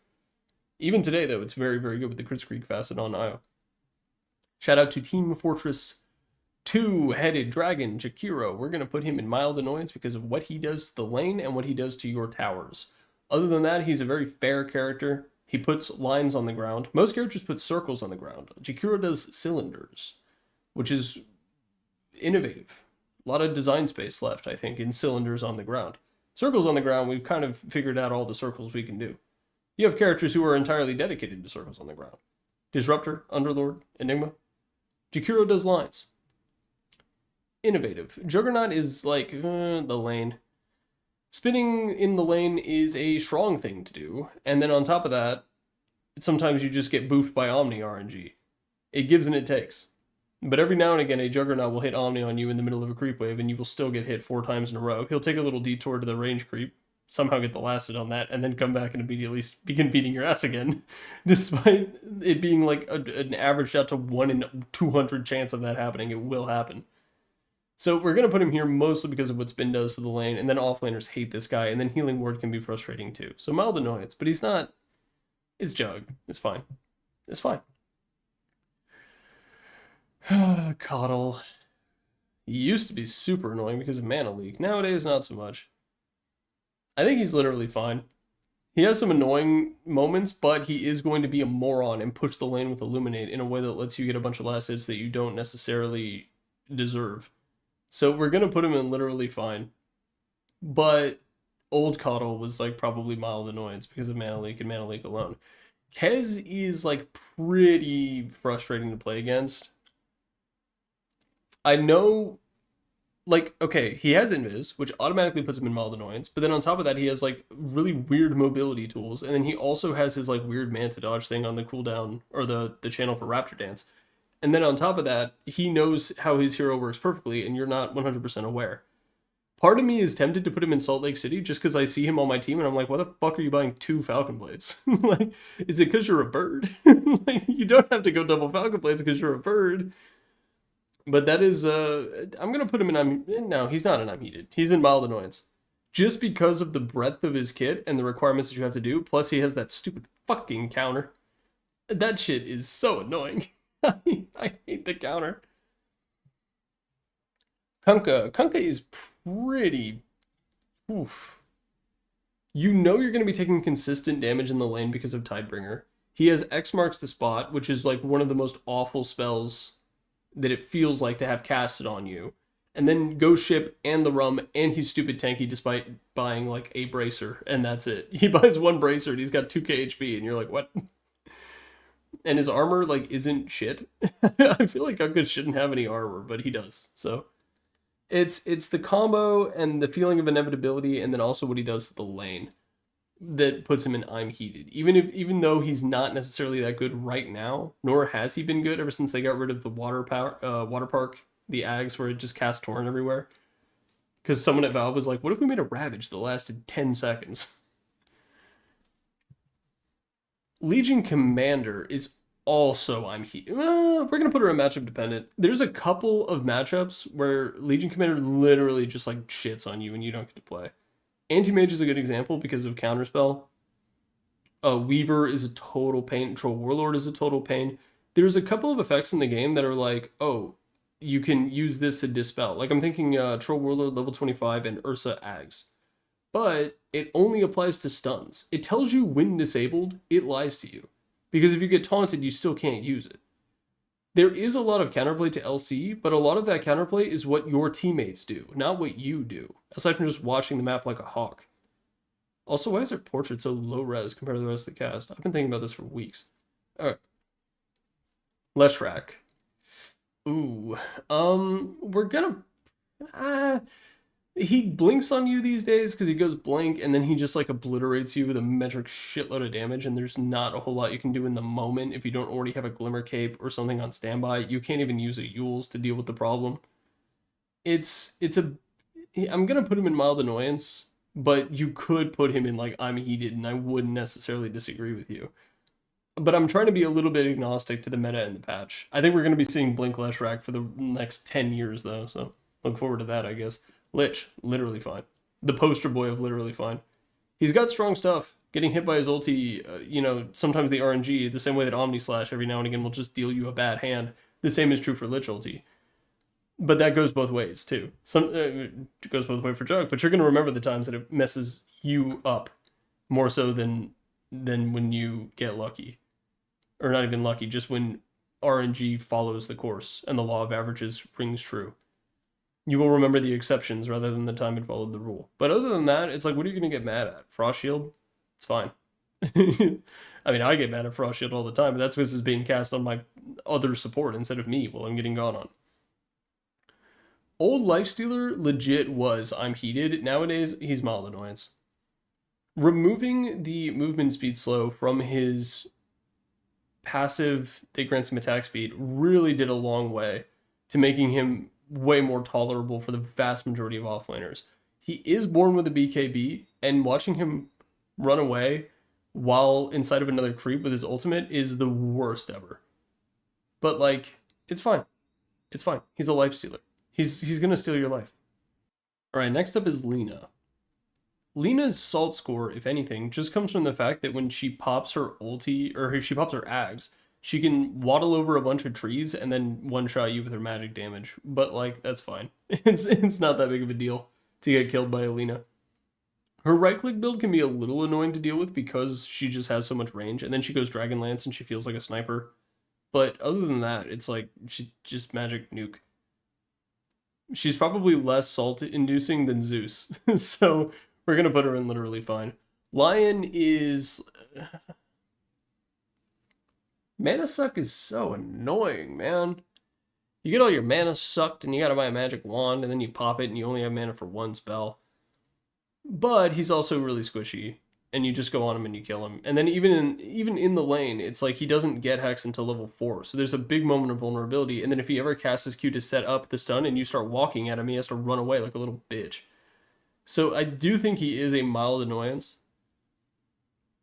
Even today, though, it's very, very good with the Kritzkrieg facet on Io. Shout out to Team Fortress 2-headed dragon, Jakiro. We're going to put him in mild annoyance because of what he does to the lane and what he does to your towers. Other than that, he's a very fair character. He puts lines on the ground. Most characters put circles on the ground. Jakiro does cylinders, which is innovative. A lot of design space left, I think, in cylinders on the ground. Circles on the ground, we've kind of figured out all the circles we can do. You have characters who are entirely dedicated to circles on the ground. Disruptor, Underlord, Enigma. Jakiro does lines. Innovative. Juggernaut is like the lane. Spinning in the lane is a strong thing to do, and then on top of that, sometimes you just get boofed by Omni RNG. It gives and it takes. But every now and again, a Juggernaut will hit Omni on you in the middle of a creep wave, and you will still get hit 4 times in a row. He'll take a little detour to the range creep, somehow get the last hit on that, and then come back and immediately begin beating your ass again, despite it being like an averaged out to 1 in 200 chance of that happening. It will happen. So we're going to put him here mostly because of what spin does to the lane, and then offlaners hate this guy, and then Healing Ward can be frustrating too. So mild annoyance, but he's not... It's Jug. It's fine. It's fine. Coddle. He used to be super annoying because of mana leak. Nowadays, not so much. I think he's literally fine. He has some annoying moments, but he is going to be a moron and push the lane with Illuminate in a way that lets you get a bunch of last hits that you don't necessarily deserve. So we're going to put him in literally fine. But old Coddle was like probably mild annoyance because of mana leak and mana leak alone. Kez is like pretty frustrating to play against. I know, like, okay, he has Invis, which automatically puts him in mild annoyance, but then on top of that, he has, like, really weird mobility tools, and then he also has his, like, weird Manta Dodge thing on the cooldown, or the channel for Raptor Dance. And then on top of that, he knows how his hero works perfectly, and you're not 100% aware. Part of me is tempted to put him in Salt Lake City, just because I see him on my team, and I'm like, why the fuck are you buying 2 Falcon Blades? Like, is it because you're a bird? Like, you don't have to go double Falcon Blades because you're a bird. But that is, I'm going to put him in, no, he's not in I'm Heated. He's in mild annoyance. Just because of the breadth of his kit and the requirements that you have to do, plus he has that stupid fucking counter. That shit is so annoying. I hate the counter. Kunkka. Kunkka is pretty Oof. You know you're going to be taking consistent damage in the lane because of Tidebringer. He has X marks the spot, which is like one of the most awful spells that it feels like to have casted on you. And then Ghost Ship and the Rum, and he's stupid tanky despite buying like a bracer, and that's it. He buys one bracer and he's got 2k HP, and you're like, what? And his armor like isn't shit. I feel like Kunkka shouldn't have any armor, but he does. So it's the combo and the feeling of inevitability, and then also what he does to the lane that puts him in I'm heated. Even though he's not necessarily that good right now, nor has he been good ever since they got rid of the water park, the Ags where it just cast Torrent everywhere. Because someone at Valve was like, what if we made a Ravage that lasted 10 seconds? Legion Commander is also I'm heated. We're going to put her in matchup dependent. There's a couple of matchups where Legion Commander literally just like shits on you and you don't get to play. Anti-mage is a good example because of Counterspell. Weaver is a total pain. Troll Warlord is a total pain. There's a couple of effects in the game that are like, oh, you can use this to dispel. Like I'm thinking Troll Warlord level 25 and Ursa Ags. But it only applies to stuns. It tells you when disabled, it lies to you. Because if you get taunted, you still can't use it. There is a lot of counterplay to LC, but a lot of that counterplay is what your teammates do, not what you do, aside from just watching the map like a hawk. Also, why is their portrait so low res compared to the rest of the cast? I've been thinking about this for weeks. Alright. Leshrac. Ooh. We're gonna... he blinks on you these days because he goes blink and then he just like obliterates you with a metric shitload of damage, and there's not a whole lot you can do in the moment if you don't already have a Glimmer Cape or something on standby. You can't even use a Yules to deal with the problem. I'm gonna put him in mild annoyance, but you could put him in like I'm heated and I wouldn't necessarily disagree with you. But I'm trying to be a little bit agnostic to the meta and the patch. I think we're gonna be seeing Blink Leshrac for the next 10 years though, so look forward to that, I guess. Lich, literally fine. The poster boy of literally fine. He's got strong stuff. Getting hit by his ulti, sometimes the RNG, the same way that Omni Slash every now and again will just deal you a bad hand. The same is true for Lich ulti. But that goes both ways, too. It goes both ways for Jug, but you're going to remember the times that it messes you up more so than when you get lucky. Or not even lucky, just when RNG follows the course and the law of averages rings true. You will remember the exceptions rather than the time it followed the rule. But other than that, it's like, what are you going to get mad at? Frost Shield? It's fine. I mean, I get mad at Frost Shield all the time, but that's because it's being cast on my other support instead of me while I'm getting gone on. Old Lifestealer legit was I'm heated. Nowadays, he's mild annoyance. Removing the movement speed slow from his passive that grants him attack speed really did a long way to making him way more tolerable for the vast majority of offlaners. He is born with a BKB, and watching him run away while inside of another creep with his ultimate is the worst ever. But like, it's fine. It's fine. He's a life stealer. He's gonna steal your life. Alright, next up is Lina. Lina's salt score, if anything, just comes from the fact that when she pops her ulti, or she pops her Ags, she can waddle over a bunch of trees and then one-shot you with her magic damage. But, like, that's fine. It's not that big of a deal to get killed by Alina. Her right-click build can be a little annoying to deal with because she just has so much range. And then she goes Dragonlance and she feels like a sniper. But other than that, it's like, she just magic nuke. She's probably less salt-inducing than Zeus. So we're going to put her in literally fine. Lion is... Mana suck is so annoying, man. You get all your mana sucked and you gotta buy a magic wand and then you pop it and you only have mana for one spell. But he's also really squishy and you just go on him and you kill him. And then even in the lane, it's like he doesn't get Hex until level 4. So there's a big moment of vulnerability. And then if he ever casts his Q to set up the stun and you start walking at him, he has to run away like a little bitch. So I do think he is a mild annoyance.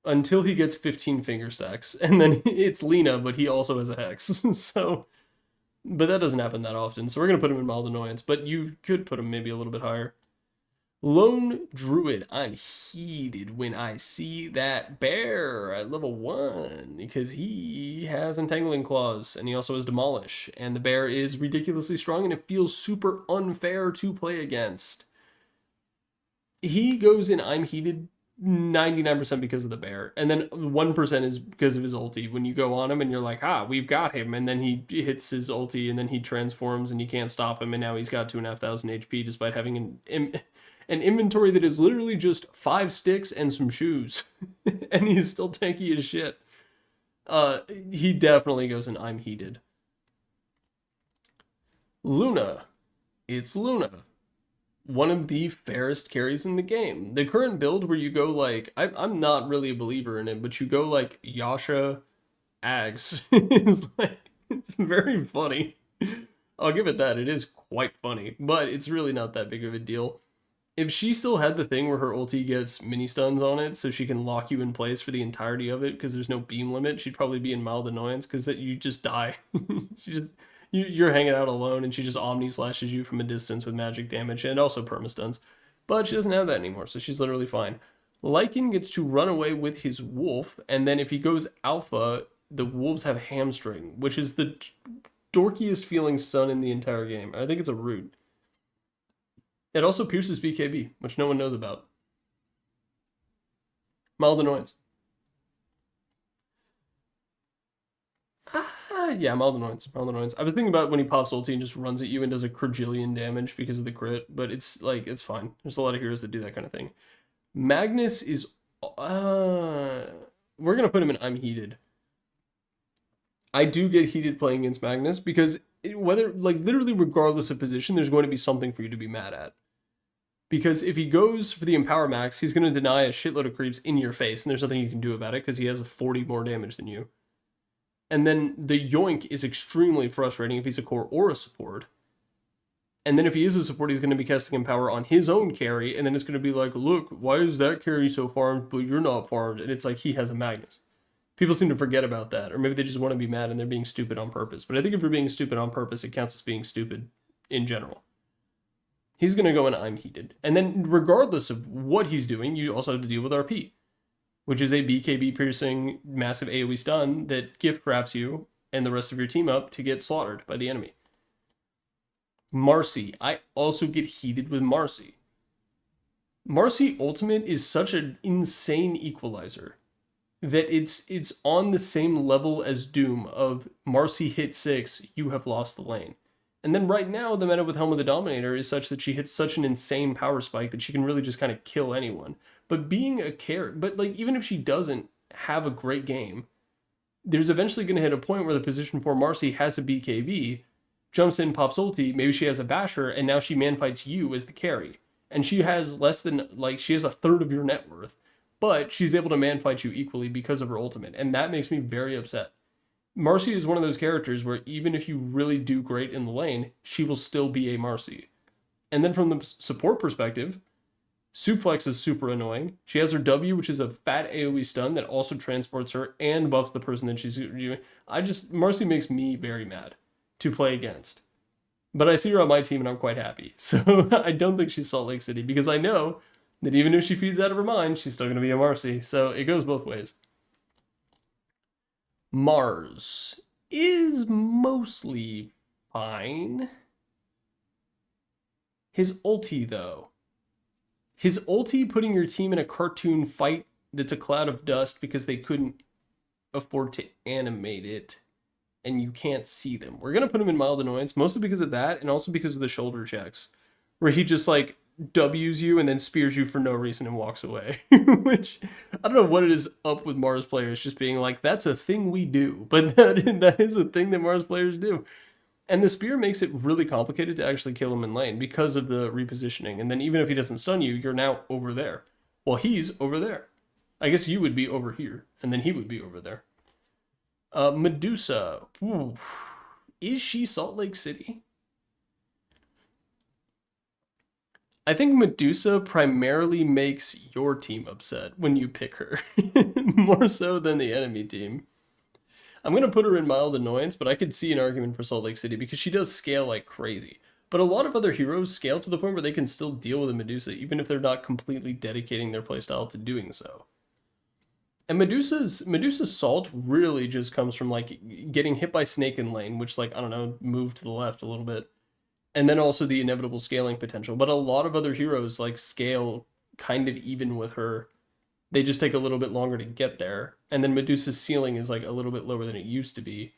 Until he gets 15 finger stacks, and then it's Lina, but he also has a Hex. So, but that doesn't happen that often, so we're going to put him in mild annoyance, but you could put him maybe a little bit higher. Lone Druid, I'm heated when I see that bear at level 1, because he has Entangling Claws, and he also has Demolish, and the bear is ridiculously strong, and it feels super unfair to play against. he goes in I'm heated 99% because of the bear, and then 1% is because of his ulti. When you go on him and you're like, we've got him, and then he hits his ulti, and then he transforms, and you can't stop him, and now he's got 2,500 HP despite having an inventory that is literally just 5 sticks and some shoes, and he's still tanky as shit. He definitely goes in I'm heated. Luna. It's Luna. One of the fairest carries in the game. The current build where you go like, I'm not really a believer in it, but you go like Yasha Ags is like, it's very funny. I'll give it that. It is quite funny, but it's really not that big of a deal. If she still had the thing where her ulti gets mini stuns on it, so she can lock you in place for the entirety of it because there's no beam limit, she'd probably be in mild annoyance because that you just die. You're hanging out alone, and she just omni slashes you from a distance with magic damage and also permastuns. But she doesn't have that anymore, so she's literally fine. Lycan gets to run away with his wolf, and then if he goes alpha, the wolves have hamstring, which is the dorkiest feeling stun in the entire game. I think it's a root. It also pierces BKB, which no one knows about. Mild annoyance. Yeah, mild annoyance. Mild annoyance. I was thinking about when he pops ulti and just runs at you and does a quadrillion damage because of the crit, but it's like, it's fine. There's a lot of heroes that do that kind of thing. Magnus is... we're going to put him in I'm heated. I do get heated playing against Magnus because whether, like, literally regardless of position, there's going to be something for you to be mad at. Because if he goes for the Empower Max, he's going to deny a shitload of creeps in your face, and there's nothing you can do about it because he has a 40 more damage than you. And then the yoink is extremely frustrating if he's a core or a support. And then if he is a support, he's going to be casting Empower on his own carry, and then it's going to be like, look, why is that carry so farmed, but you're not farmed? And it's like, he has a Magnus. People seem to forget about that, or maybe they just want to be mad and they're being stupid on purpose. But I think if you're being stupid on purpose, it counts as being stupid in general. He's going to go in I'm heated. And then regardless of what he's doing, you also have to deal with RP, which is a BKB piercing massive AoE stun that gift wraps you and the rest of your team up to get slaughtered by the enemy. Marcy. I also get heated with Marcy. Marcy ultimate is such an insane equalizer that it's on the same level as Doom of Marcy hit 6, you have lost the lane. And then right now, the meta with Helm of the Dominator is such that she hits such an insane power spike that she can really just kind of kill anyone. But being a carry, but like even if she doesn't have a great game, there's eventually going to hit a point where the position for Marcy has a BKB, jumps in, pops ulti, maybe she has a basher, and now she manfights you as the carry. And she has less than, like, she has a third of your net worth, but she's able to manfight you equally because of her ultimate, and that makes me very upset. Marcy is one of those characters where even if you really do great in the lane, she will still be a Marcy. And then from the support perspective, Suplex is super annoying. She has her W, which is a fat AoE stun that also transports her and buffs the person that she's doing. Marcy makes me very mad to play against. But I see her on my team and I'm quite happy. So I don't think she's Salt Lake City because I know that even if she feeds out of her mind, she's still going to be a Marcy. So it goes both ways. Mars is mostly fine. His ulti, though. His ulti putting your team in a cartoon fight that's a cloud of dust because they couldn't afford to animate it and you can't see them. We're going to put him in mild annoyance, mostly because of that and also because of the shoulder checks, where he just like W's you and then spears you for no reason and walks away. Which, I don't know what it is up with Mars players just being like, that's a thing we do. But that is a thing that Mars players do. And the spear makes it really complicated to actually kill him in lane because of the repositioning. And then even if he doesn't stun you, you're now over there. Well, he's over there. I guess you would be over here, and then he would be over there. Medusa. Ooh. Is she Salt Lake City? I think Medusa primarily makes your team upset when you pick her. More so than the enemy team. I'm going to put her in mild annoyance, but I could see an argument for Salt Lake City because she does scale like crazy. But a lot of other heroes scale to the point where they can still deal with a Medusa, even if they're not completely dedicating their playstyle to doing so. And Medusa's Salt really just comes from like getting hit by Snake in lane, which like, I don't know, move to the left a little bit. And then also the inevitable scaling potential. But a lot of other heroes like scale kind of even with her. They just take a little bit longer to get there. And then Medusa's ceiling is like a little bit lower than it used to be.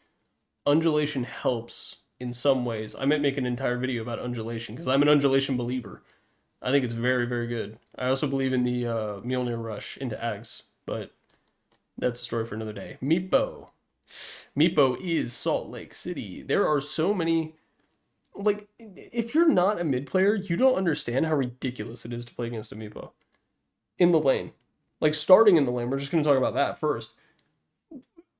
Undulation helps in some ways. I might make an entire video about undulation because I'm an undulation believer. I think it's very, very good. I also believe in the Mjolnir rush into Ags, but that's a story for another day. Meepo. Meepo is Salt Lake City. There are so many... Like, if you're not a mid player, you don't understand how ridiculous it is to play against a Meepo. In the lane. Like, starting in the lane, we're just going to talk about that first.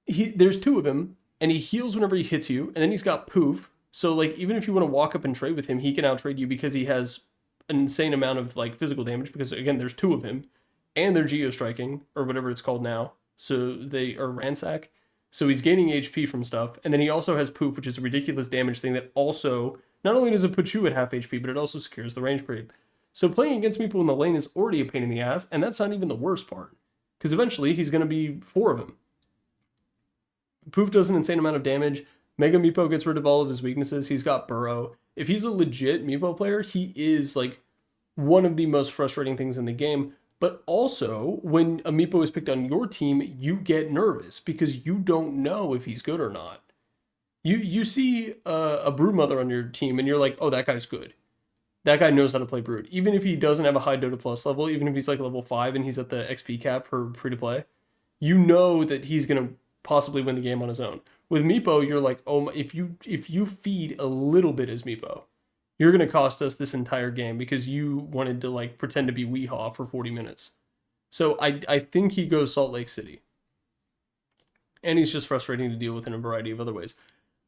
There's two of him, and he heals whenever he hits you, and then he's got poof. So, like, even if you want to walk up and trade with him, he can out-trade you because he has an insane amount of, like, physical damage, because, again, there's two of him, and they're geo-striking, or whatever it's called now. So, they are ransack. So, he's gaining HP from stuff, and then he also has poof, which is a ridiculous damage thing that also, not only does it put you at half HP, but it also secures the range creep. So playing against people in the lane is already a pain in the ass, and that's not even the worst part. Because eventually, he's going to be four of them. Poof does an insane amount of damage. Mega Meepo gets rid of all of his weaknesses. He's got Burrow. If he's a legit Meepo player, he is, like, one of the most frustrating things in the game. But also, when a Meepo is picked on your team, you get nervous, because you don't know if he's good or not. You see a Broodmother on your team, and you're like, oh, that guy's good. That guy knows how to play Brood. Even if he doesn't have a high Dota Plus level, even if he's like level 5 and he's at the XP cap for free-to-play, you know that he's going to possibly win the game on his own. With Meepo, you're like, oh, if you feed a little bit as Meepo, you're going to cost us this entire game because you wanted to, like, pretend to be Weehaw for 40 minutes. So I think he goes Salt Lake City. And he's just frustrating to deal with in a variety of other ways.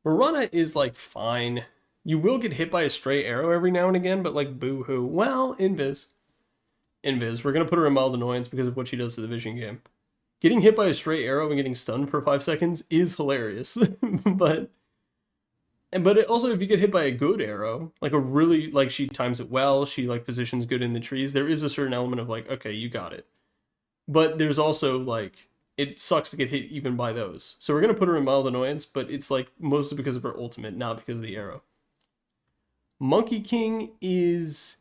Mirana is, like, fine. You will get hit by a stray arrow every now and again, but, like, boo-hoo. Well, Invis. We're going to put her in mild annoyance because of what she does to the vision game. Getting hit by a stray arrow and getting stunned for 5 seconds is hilarious. but also, if you get hit by a good arrow, like a really, like, she times it well, she, like, positions good in the trees, there is a certain element of, like, okay, you got it. But there's also, like, it sucks to get hit even by those. So we're going to put her in mild annoyance, but it's, like, mostly because of her ultimate, not because of the arrow. Monkey King is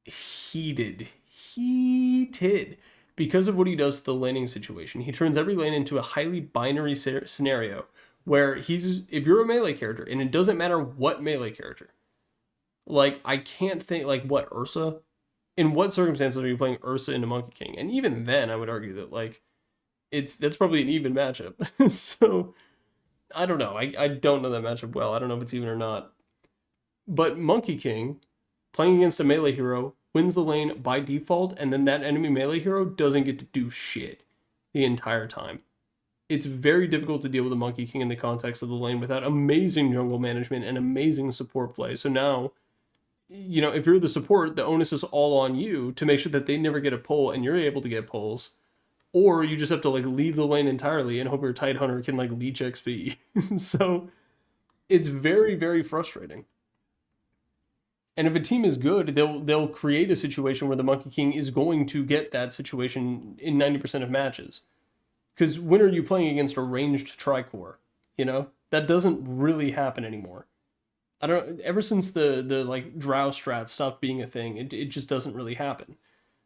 heated because of what he does to the laning situation. He turns every lane into a highly binary scenario where if you're a melee character, and it doesn't matter what melee character, like, I can't think, like, what, Ursa? In what circumstances are you playing Ursa into Monkey King? And even then, I would argue that, like, that's probably an even matchup. So, I don't know. I don't know that matchup well. I don't know if it's even or not. But Monkey King, playing against a melee hero, wins the lane by default, and then that enemy melee hero doesn't get to do shit the entire time. It's very difficult to deal with a Monkey King in the context of the lane without amazing jungle management and amazing support play. So now, you know, if you're the support, the onus is all on you to make sure that they never get a pull and you're able to get pulls. Or you just have to, like, leave the lane entirely and hope your Tidehunter can, like, leech XP. So it's very, very frustrating. And if a team is good, they'll create a situation where the Monkey King is going to get that situation in 90% of matches. Because when are you playing against a ranged Tricore? You know? That doesn't really happen anymore. I don't. Ever since the like Drow strat stopped being a thing, it just doesn't really happen.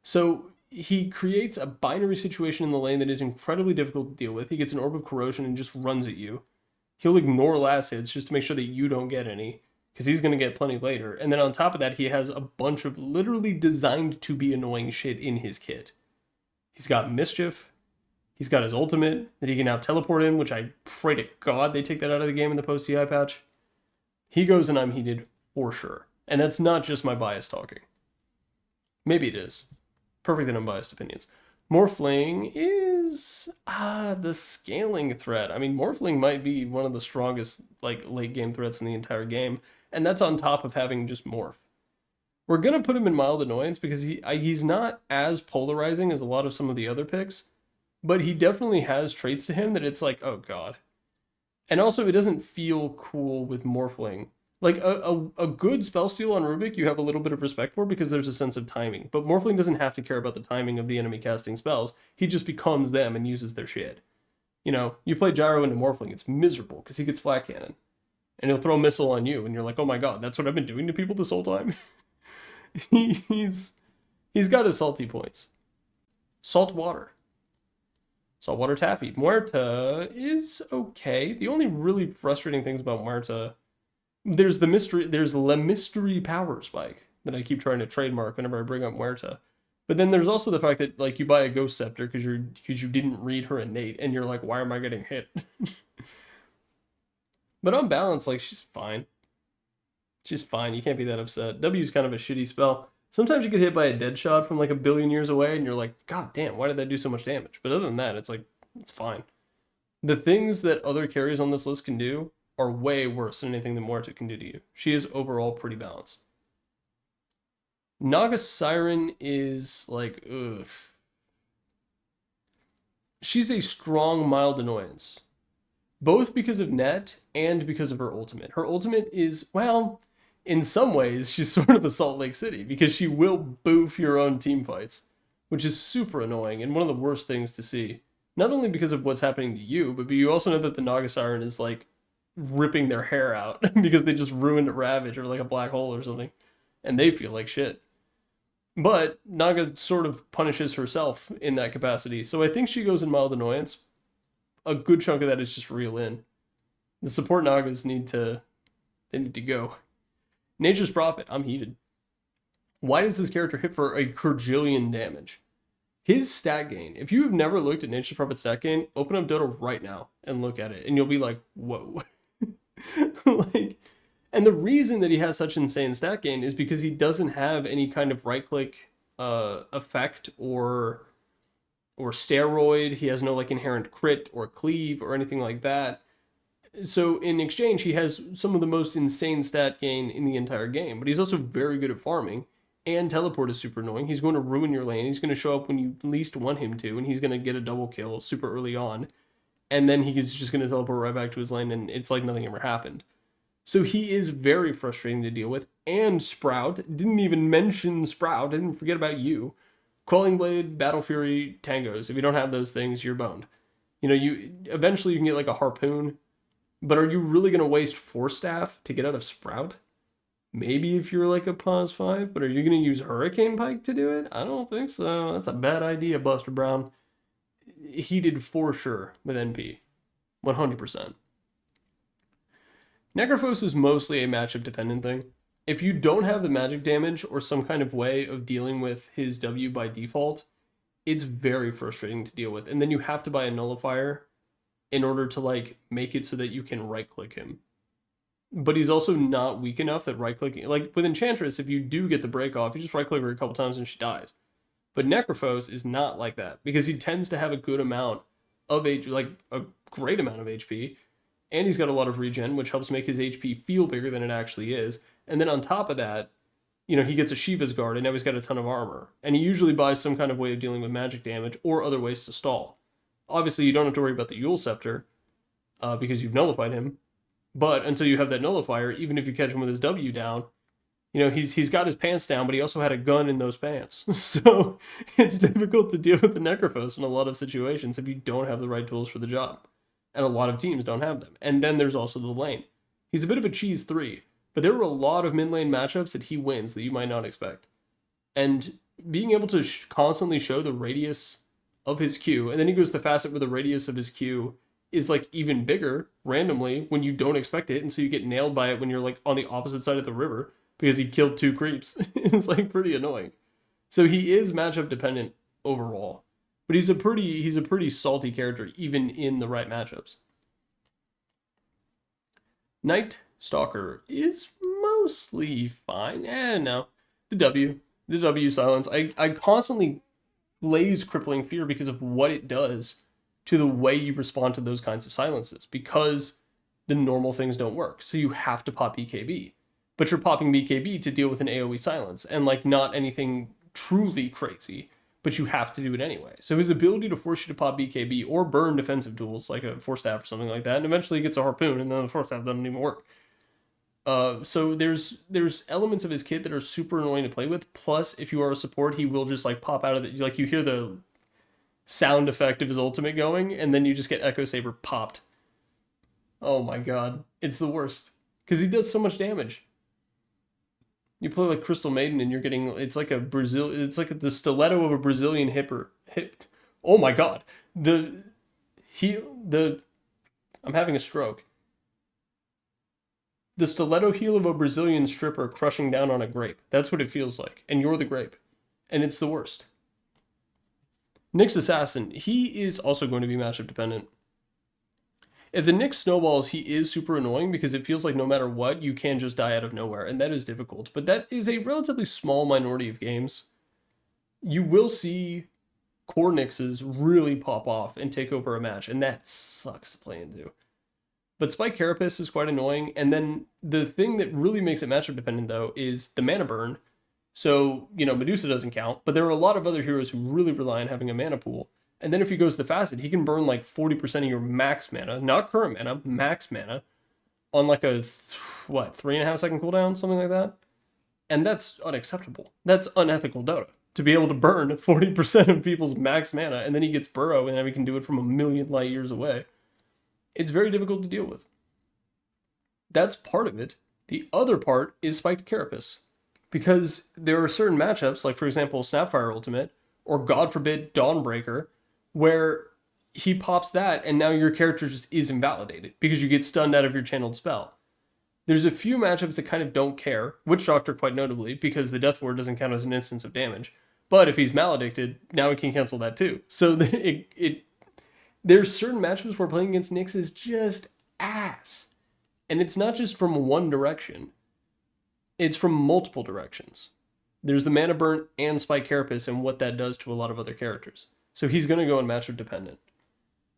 So he creates a binary situation in the lane that is incredibly difficult to deal with. He gets an Orb of Corrosion and just runs at you. He'll ignore last hits just to make sure that you don't get any, because he's going to get plenty later. And then on top of that, he has a bunch of literally designed to be annoying shit in his kit. He's got Mischief. He's got his ultimate that he can now teleport in, which I pray to God they take that out of the game in the post-TI patch. He goes and I'm heated for sure. And that's not just my bias talking. Maybe it is. Perfect and unbiased opinions. Morphling is the scaling threat. I mean, Morphling might be one of the strongest, like, late game threats in the entire game, and that's on top of having just Morph. We're gonna put him in mild annoyance because he's not as polarizing as a lot of some of the other picks, but he definitely has traits to him that it's like, oh god. And also, it doesn't feel cool with Morphling. Like, a good spell steal on Rubik, you have a little bit of respect for because there's a sense of timing. But Morphling doesn't have to care about the timing of the enemy casting spells. He just becomes them and uses their shit. You know, you play Gyro into Morphling, it's miserable because he gets flat cannon. And he'll throw a missile on you, and you're like, oh my god, that's what I've been doing to people this whole time? He's He's got his salty points. Salt water. Saltwater taffy. Muerta is okay. The only really frustrating things about Muerta, there's the mystery power spike that I keep trying to trademark whenever I bring up Muerta. But then there's also the fact that like you buy a Ghost Scepter because you didn't read her innate and you're like, why am I getting hit? But on balance, like she's fine. She's fine. You can't be that upset. W's kind of a shitty spell. Sometimes you get hit by a dead shot from like a billion years away and you're like, God damn, why did that do so much damage? But other than that, it's like, it's fine. The things that other carries on this list can do are way worse than anything that Muerta can do to you. She is overall pretty balanced. Naga Siren is like, ugh. She's a strong, mild annoyance. Both because of net and because of her ultimate. Her ultimate is, well, in some ways, she's sort of a Salt Lake City because she will boof your own team fights, which is super annoying and one of the worst things to see. Not only because of what's happening to you, but you also know that the Naga Siren is like ripping their hair out because they just ruined Ravage or like a black hole or something, and they feel like shit. But Naga sort of punishes herself in that capacity, so I think she goes in mild annoyance. A good chunk of that is just reel in. The support Nagas need to go. Nature's Prophet, I'm heated. Why does this character hit for a quadrillion damage? His stat gain, if you have never looked at Nature's Prophet stat gain, open up Dota right now and look at it, and you'll be like, whoa. Like, and the reason that he has such insane stat gain is because he doesn't have any kind of right-click effect or steroid. He has no like inherent crit or cleave or anything like that. So in exchange, he has some of the most insane stat gain in the entire game, but he's also very good at farming, and teleport is super annoying. He's going to ruin your lane. He's going to show up when you least want him to, and he's going to get a double kill super early on, and then he's just going to teleport right back to his lane, and it's like nothing ever happened. So he is very frustrating to deal with. And Sprout, didn't even mention Sprout, I didn't forget about you. Quelling Blade, Battle Fury, Tangos. If you don't have those things, you're boned. You know, you eventually you can get like a Harpoon, but are you really going to waste Force Staff to get out of Sprout? Maybe if you're like a pause 5, but are you going to use Hurricane Pike to do it? I don't think so. That's a bad idea, Buster Brown. Heated for sure with NP. 100%. Necrophos is mostly a matchup dependent thing. If you don't have the magic damage or some kind of way of dealing with his W by default, it's very frustrating to deal with. And then you have to buy a nullifier in order to like make it so that you can right click him. But he's also not weak enough that right clicking, like with Enchantress, if you do get the break off, you just right click her a couple times and she dies. But Necrophos is not like that because he tends to have a good amount of like a great amount of HP. And he's got a lot of regen, which helps make his HP feel bigger than it actually is. And then on top of that, you know, he gets a Shiva's Guard, and now he's got a ton of armor. And he usually buys some kind of way of dealing with magic damage or other ways to stall. Obviously, you don't have to worry about the Yule Scepter because you've nullified him. But until you have that nullifier, even if you catch him with his W down, you know, he's got his pants down, but he also had a gun in those pants. So it's difficult to deal with the Necrophos in a lot of situations if you don't have the right tools for the job. And a lot of teams don't have them. And then there's also the lane. He's a bit of a cheese 3, but there were a lot of mid-lane matchups that he wins that you might not expect. And being able to constantly show the radius of his Q, and then he goes to Facet where the radius of his Q is like even bigger randomly when you don't expect it, and so you get nailed by it when you're like on the opposite side of the river because he killed 2 creeps. It's like pretty annoying. So he is matchup dependent overall. But he's a pretty salty character, even in the right matchups. Night Stalker is mostly fine. No. The W silence. I constantly blaze Crippling Fear because of what it does to the way you respond to those kinds of silences. Because the normal things don't work. So you have to pop BKB. But you're popping BKB to deal with an AoE silence. And like not anything truly crazy. But you have to do it anyway. So his ability to force you to pop BKB or burn defensive tools, like a Force Staff or something like that, and eventually he gets a Harpoon, and then the Force Staff doesn't even work. So there's elements of his kit that are super annoying to play with, plus if you are a support, he will just like pop out of it, like you hear the sound effect of his ultimate going, and then you just get Echo Saber popped. Oh my god, it's the worst. Because he does so much damage. You play like Crystal Maiden and you're getting, it's like the stiletto of a Brazilian hip. Oh my god. I'm having a stroke. The stiletto heel of a Brazilian stripper crushing down on a grape. That's what it feels like. And you're the grape. And it's the worst. Nyx Assassin, he is also going to be matchup dependent. If the Nyx snowballs, he is super annoying because it feels like no matter what, you can just die out of nowhere, and that is difficult. But that is a relatively small minority of games. You will see core Nyxes really pop off and take over a match, and that sucks to play into. But Spike Carapace is quite annoying, and then the thing that really makes it matchup dependent, though, is the mana burn. So, Medusa doesn't count, but there are a lot of other heroes who really rely on having a mana pool. And then if he goes to Facet, he can burn like 40% of your max mana, not current mana, max mana, on like a, 3.5 second cooldown, something like that. And that's unacceptable. That's unethical Dota. To be able to burn 40% of people's max mana, and then he gets Burrow, and then he can do it from a million light years away. It's very difficult to deal with. That's part of it. The other part is Spiked Carapace. Because there are certain matchups, like for example, Snapfire Ultimate, or God forbid, Dawnbreaker, where he pops that and now your character just is invalidated because you get stunned out of your channeled spell. There's a few matchups that kind of don't care, Witch Doctor quite notably, because the Death Ward doesn't count as an instance of damage. But if he's maledicted, now he can cancel that too. So there's certain matchups where playing against Nyx is just ass. And it's not just from one direction. It's from multiple directions. There's the mana burn and Spike Carapace and what that does to a lot of other characters. So he's going to go in matchup dependent.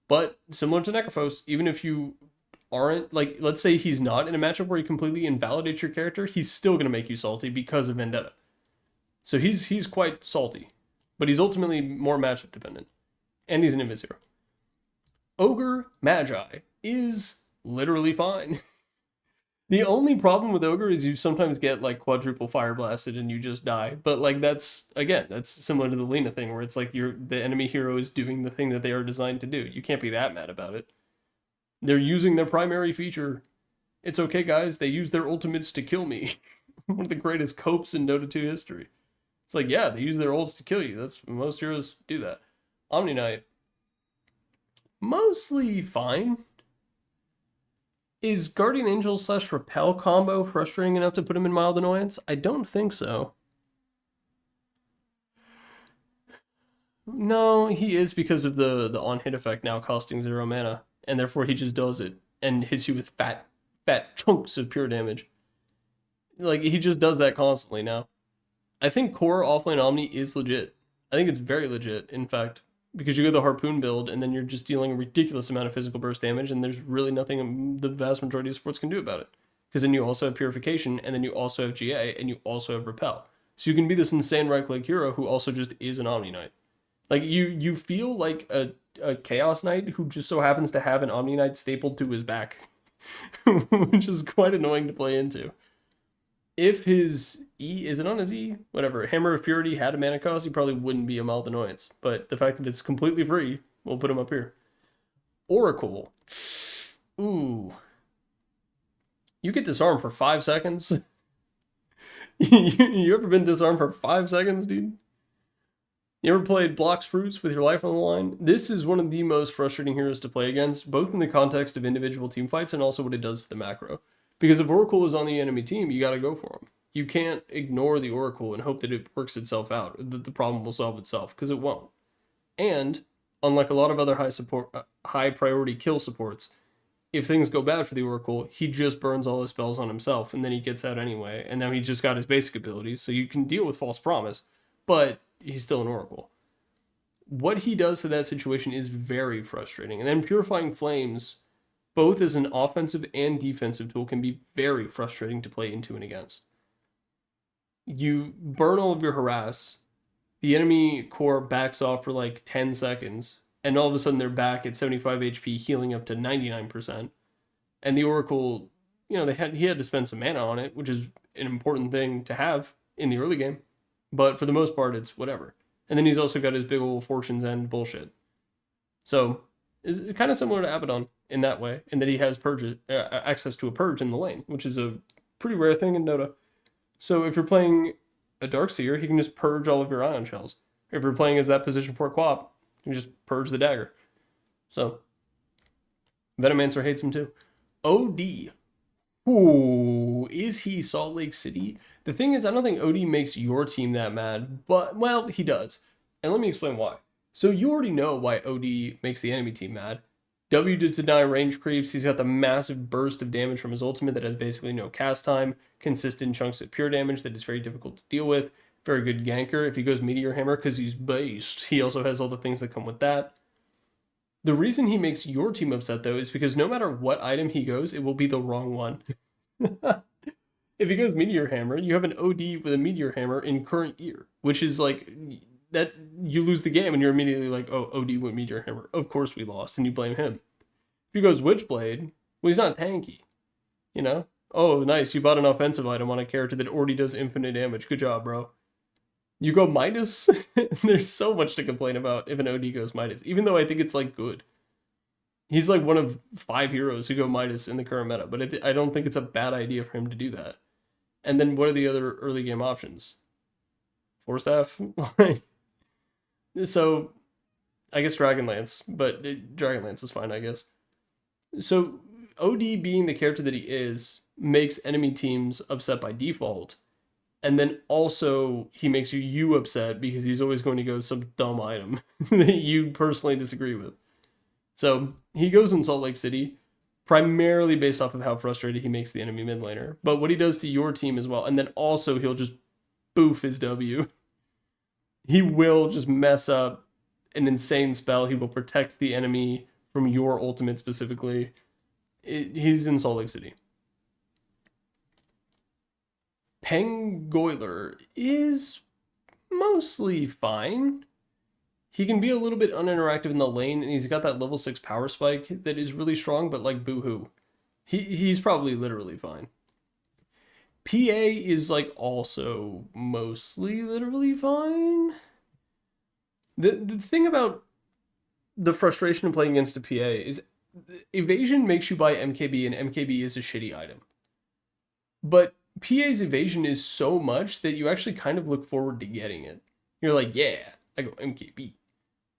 But similar to Necrophos, even if you aren't, like, let's say he's not in a matchup where he completely invalidates your character, he's still going to make you salty because of Vendetta. So he's quite salty. But he's ultimately more matchup dependent. And he's an invis hero. Ogre Magi is literally fine. The only problem with Ogre is you sometimes get like quadruple fire blasted and you just die. But like that's similar to the Lena thing where it's like the enemy hero is doing the thing that they are designed to do. You can't be that mad about it. They're using their primary feature. It's okay, guys. They use their ultimates to kill me. One of the greatest copes in Dota 2 history. It's like, yeah, they use their ults to kill you. That's most heroes do that. Omni Knight, mostly fine. Is Guardian Angel / Repel combo frustrating enough to put him in mild annoyance? I don't think so. No, he is because of the on-hit effect now costing 0 mana, and therefore he just does it and hits you with fat chunks of pure damage. Like, he just does that constantly now. I think core offlane Omni is legit. I think it's very legit, in fact. Because you go the Harpoon build, and then you're just dealing a ridiculous amount of physical burst damage, and there's really nothing the vast majority of supports can do about it. Because then you also have Purification, and then you also have GA, and you also have Repel. So you can be this insane right-click hero who also just is an Omni Knight. Like, you feel like a Chaos Knight who just so happens to have an Omni Knight stapled to his back. Which is quite annoying to play into. If his E, is it on his E? Whatever, Hammer of Purity had a mana cost, he probably wouldn't be a mild annoyance. But the fact that it's completely free, we'll put him up here. Oracle. Ooh. You get disarmed for 5 seconds? You ever been disarmed for 5 seconds, dude? You ever played Blocks Fruits with your life on the line? This is one of the most frustrating heroes to play against, both in the context of individual team fights and also what it does to the macro. Because if Oracle is on the enemy team, you gotta go for him. You can't ignore the Oracle and hope that it works itself out, that the problem will solve itself, because it won't. And, unlike a lot of other high priority kill supports, if things go bad for the Oracle, he just burns all his spells on himself, and then he gets out anyway, and now he just got his basic abilities, so you can deal with False Promise, but he's still an Oracle. What he does to that situation is very frustrating, and then Purifying Flames, both as an offensive and defensive tool, can be very frustrating to play into and against. You burn all of your harass, the enemy core backs off for like 10 seconds, and all of a sudden they're back at 75 HP, healing up to 99%. And the Oracle, he had to spend some mana on it, which is an important thing to have in the early game. But for the most part, it's whatever. And then he's also got his big old Fortune's End bullshit. So, it's kind of similar to Abaddon in that way, in that he has access to a purge in the lane, which is a pretty rare thing in Dota. So if you're playing a Darkseer, he can just purge all of your Ion Shells. If you're playing as that position 4 Quap, you can just purge the dagger. So, Venomancer hates him too. OD. Ooh, is he Salt Lake City? The thing is, I don't think OD makes your team that mad, but, well, he does. And let me explain why. So you already know why OD makes the enemy team mad. W to deny range creeps. He's got the massive burst of damage from his ultimate that has basically no cast time, consistent chunks of pure damage that is very difficult to deal with, very good ganker if he goes Meteor Hammer because he's based. He also has all the things that come with that. The reason he makes your team upset, though, is because no matter what item he goes, it will be the wrong one. If he goes Meteor Hammer, you have an OD with a Meteor Hammer in current year, which is like, that you lose the game and you're immediately like, oh, OD went Meteor Hammer. Of course we lost, and you blame him. If he goes Witchblade, well, he's not tanky, you know? Oh, nice, you bought an offensive item on a character that already does infinite damage. Good job, bro. You go Midas, there's so much to complain about if an OD goes Midas, even though I think it's, like, good. He's, like, one of 5 heroes who go Midas in the current meta, but I don't think it's a bad idea for him to do that. And then what are the other early game options? Force Staff? So, I guess Dragonlance, but Dragonlance is fine, I guess. So, OD being the character that he is makes enemy teams upset by default. And then also, he makes you upset because he's always going to go some dumb item that you personally disagree with. So, he goes in Salt Lake City, primarily based off of how frustrated he makes the enemy mid laner. But what he does to your team as well. And then also, he'll just boof his W. He will just mess up an insane spell. He will protect the enemy from your ultimate specifically. He's in Salt Lake City. Pengoiler is mostly fine. He can be a little bit uninteractive in the lane, and he's got that level 6 power spike that is really strong, but like boo-hoo. He's probably literally fine. PA is like also mostly literally fine. The thing about the frustration of playing against a PA is evasion makes you buy MKB, and MKB is a shitty item. But PA's evasion is so much that you actually kind of look forward to getting it. You're like, yeah, I go MKB.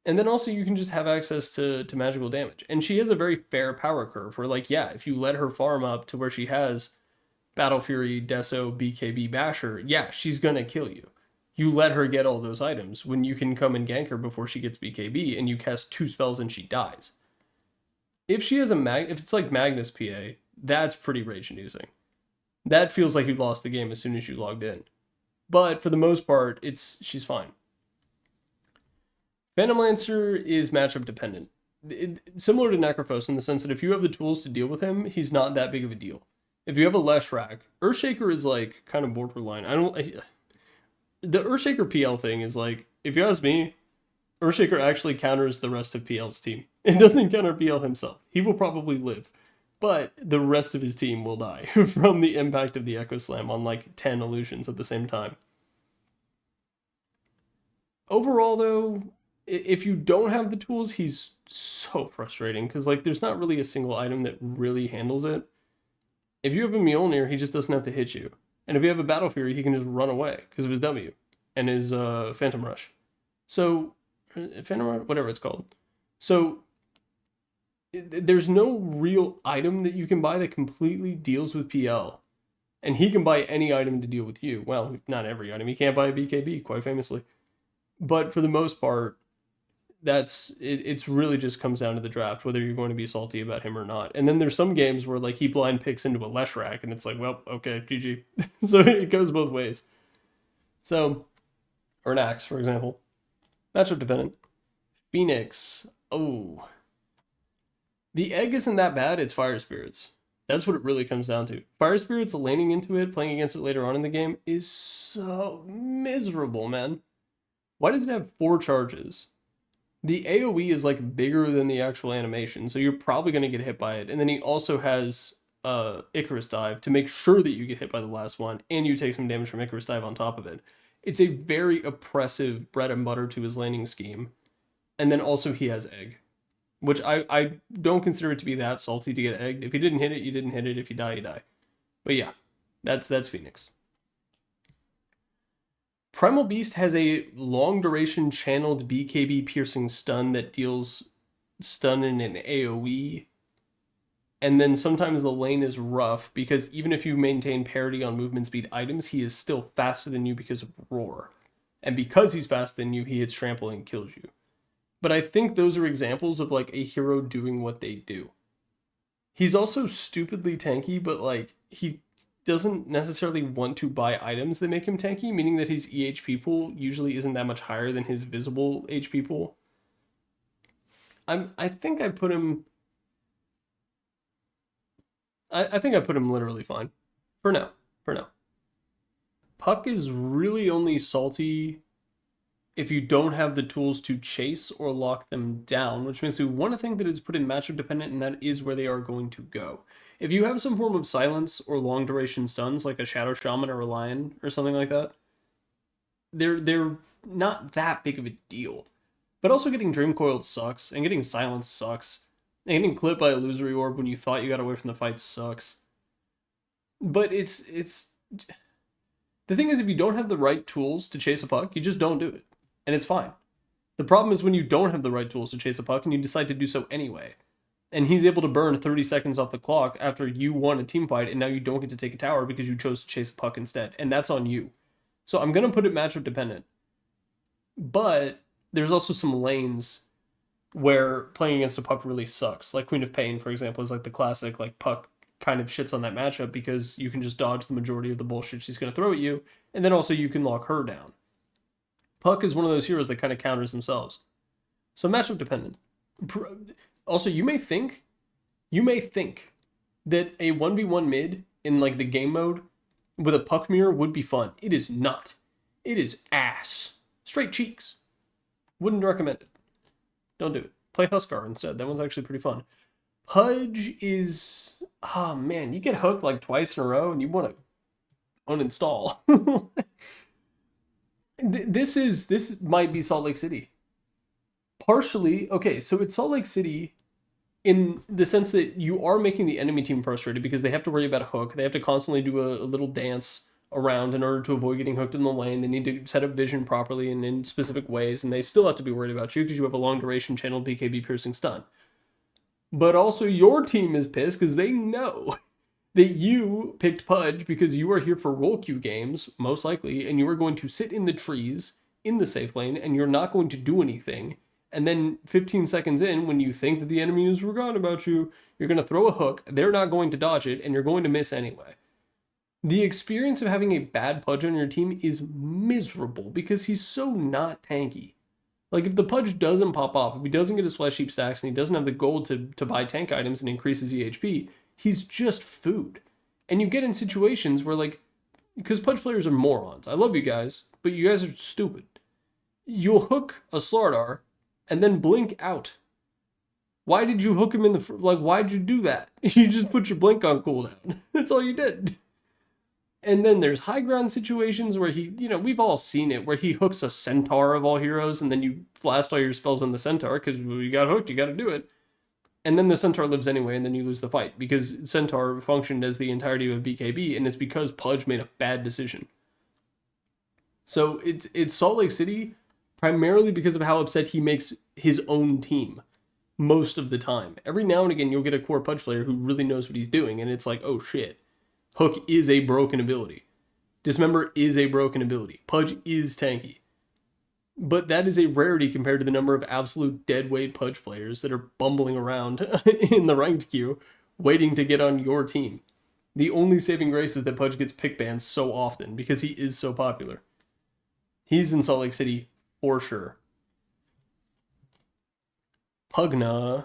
And then also you can just have access to magical damage. And she has a very fair power curve where, like, yeah, if you let her farm up to where she has Battle Fury, Deso, BKB, Basher, yeah, she's gonna kill you. You let her get all those items when you can come and gank her before she gets BKB and you cast 2 spells and she dies. If she has if it's like Magnus PA, that's pretty rage-inducing. That feels like you lost the game as soon as you logged in. But for the most part, she's fine. Phantom Lancer is matchup dependent. Similar to Necrophos in the sense that if you have the tools to deal with him, he's not that big of a deal. If you have a Leshrac, Earthshaker is like kind of borderline. The Earthshaker PL thing is like, if you ask me, Earthshaker actually counters the rest of PL's team. It doesn't counter PL himself. He will probably live, but the rest of his team will die from the impact of the Echo Slam on like 10 illusions at the same time. Overall, though, if you don't have the tools, he's so frustrating because like there's not really a single item that really handles it. If you have a Mjolnir, he just doesn't have to hit you. And if you have a Battle Fury, he can just run away because of his W and his Phantom Rush. So, Phantom Rush, whatever it's called. So, there's no real item that you can buy that completely deals with PL. And he can buy any item to deal with you. Well, not every item. He can't buy a BKB, quite famously. But for the most part, it's really just comes down to the draft, whether you're going to be salty about him or not. And then there's some games where like he blind picks into a Leshrac and it's like, well, okay, GG. So it goes both ways. So, or an Axe, for example. Matchup dependent. Phoenix. Oh. The egg isn't that bad, it's Fire Spirits. That's what it really comes down to. Fire Spirits laning into it, playing against it later on in the game, is so miserable, man. Why does it have 4 charges? The AoE is like bigger than the actual animation, so you're probably going to get hit by it. And then he also has Icarus Dive to make sure that you get hit by the last one, and you take some damage from Icarus Dive on top of it. It's a very oppressive bread and butter to his laning scheme. And then also he has Egg, which I don't consider it to be that salty to get egged. If you didn't hit it, you didn't hit it. If you die, you die. But yeah, that's Phoenix. Primal Beast has a long duration channeled BKB piercing stun that deals stun in an AoE. And then sometimes the lane is rough because even if you maintain parity on movement speed items, he is still faster than you because of Roar. And because he's faster than you, he hits trample and kills you. But I think those are examples of like a hero doing what they do. He's also stupidly tanky, but like he doesn't necessarily want to buy items that make him tanky, meaning that his EHP pool usually isn't that much higher than his visible HP pool. I think I put him... I think I put him literally fine. For now. Puck is really only salty if you don't have the tools to chase or lock them down, which makes me want to think that it's pretty matchup dependent, and that is where they are going to go. If you have some form of silence or long duration stuns, like a Shadow Shaman or a Lion or something like that, they're not that big of a deal. But also getting Dream Coiled sucks, and getting Silence sucks, and getting clipped by Illusory Orb when you thought you got away from the fight sucks. But it's... The thing is, if you don't have the right tools to chase a puck, you just don't do it. And it's fine. The problem is when you don't have the right tools to chase a puck and you decide to do so anyway. And he's able to burn 30 seconds off the clock after you won a team fight and now you don't get to take a tower because you chose to chase a puck instead. And that's on you. So I'm going to put it matchup dependent. But there's also some lanes where playing against a puck really sucks. Like Queen of Pain, for example, is like the classic like puck kind of shits on that matchup because you can just dodge the majority of the bullshit she's going to throw at you. And then also you can lock her down. Puck is one of those heroes that kind of counters themselves. So matchup dependent. Also, you may think that a 1v1 mid in like the game mode with a puck mirror would be fun. It is not. It is ass. Straight cheeks. Wouldn't recommend it. Don't do it. Play Huskar instead. That one's actually pretty fun. Pudge is... Oh man, you get hooked like twice in a row and you want to uninstall. This might be Salt Lake City. Partially, okay, so it's Salt Lake City in the sense that you are making the enemy team frustrated because they have to worry about a hook. They have to constantly do a little dance around in order to avoid getting hooked in the lane. They need to set up vision properly and in specific ways, and they still have to be worried about you because you have a long duration channel BKB piercing stun. But also your team is pissed because they know that you picked Pudge because you are here for roll queue games, most likely, and you are going to sit in the trees in the safe lane, and you're not going to do anything. And then 15 seconds in, when you think that the enemy has forgotten about you, you're going to throw a hook, they're not going to dodge it, and you're going to miss anyway. The experience of having a bad Pudge on your team is miserable because he's so not tanky. Like, if the Pudge doesn't pop off, if he doesn't get his Flesh Heap stacks, and he doesn't have the gold to buy tank items and increase his EHP, he's just food. And you get in situations where, like, because Pudge players are morons. I love you guys, but you guys are stupid. You'll hook a Slardar and then blink out. Why did you hook him in the... Like, why'd you do that? You just put your blink on cooldown. That's all you did. And then there's high ground situations where he, you know, we've all seen it, where he hooks a Centaur of all heroes, and then you blast all your spells on the Centaur, because you got hooked, you got to do it. And then the Centaur lives anyway, and then you lose the fight, because Centaur functioned as the entirety of BKB, and it's because Pudge made a bad decision. So it's Salt Lake City, primarily because of how upset he makes his own team most of the time. Every now and again, you'll get a core Pudge player who really knows what he's doing, and it's like, oh shit. Hook is a broken ability. Dismember is a broken ability. Pudge is tanky. But that is a rarity compared to the number of absolute deadweight Pudge players that are bumbling around in the ranked queue, waiting to get on your team. The only saving grace is that Pudge gets pick bans so often, because he is so popular. He's in Salt Lake City, for sure. Pugna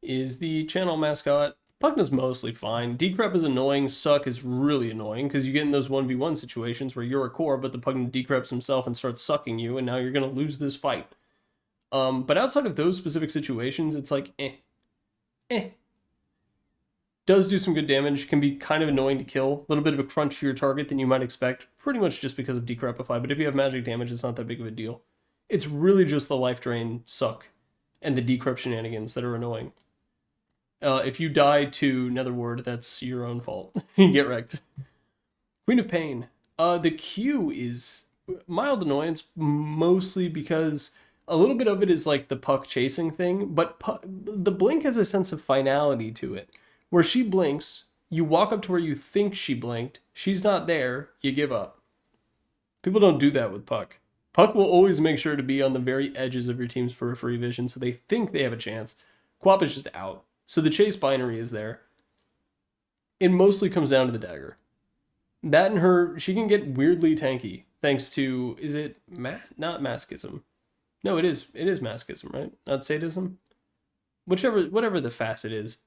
is the channel mascot. Pugna's mostly fine. Decrep is annoying. Suck is really annoying because you get in those 1v1 situations where you're a core, but the Pugna decreps himself and starts sucking you, and now you're going to lose this fight. But outside of those specific situations, it's like, Does do some good damage, can be kind of annoying to kill. A little bit of a crunch to your target than you might expect, pretty much just because of Decrepify, but if you have magic damage, it's not that big of a deal. It's really just the life drain, suck, and the decrep shenanigans that are annoying. If you die to Netherward, that's your own fault. You get wrecked. Queen of Pain. The Q is mild annoyance, mostly because a little bit of it is like the puck chasing thing, but the blink has a sense of finality to it, where she blinks, you walk up to where you think she blinked, she's not there, you give up. People don't do that with puck. Puck will always make sure to be on the very edges of your team's periphery vision, so they think they have a chance. Quap is just out, so the chase binary is there. It mostly comes down to the dagger. That and her, she can get weirdly tanky, thanks to, is it not masochism? No, it is masochism, right? Not sadism? Whatever the facet is.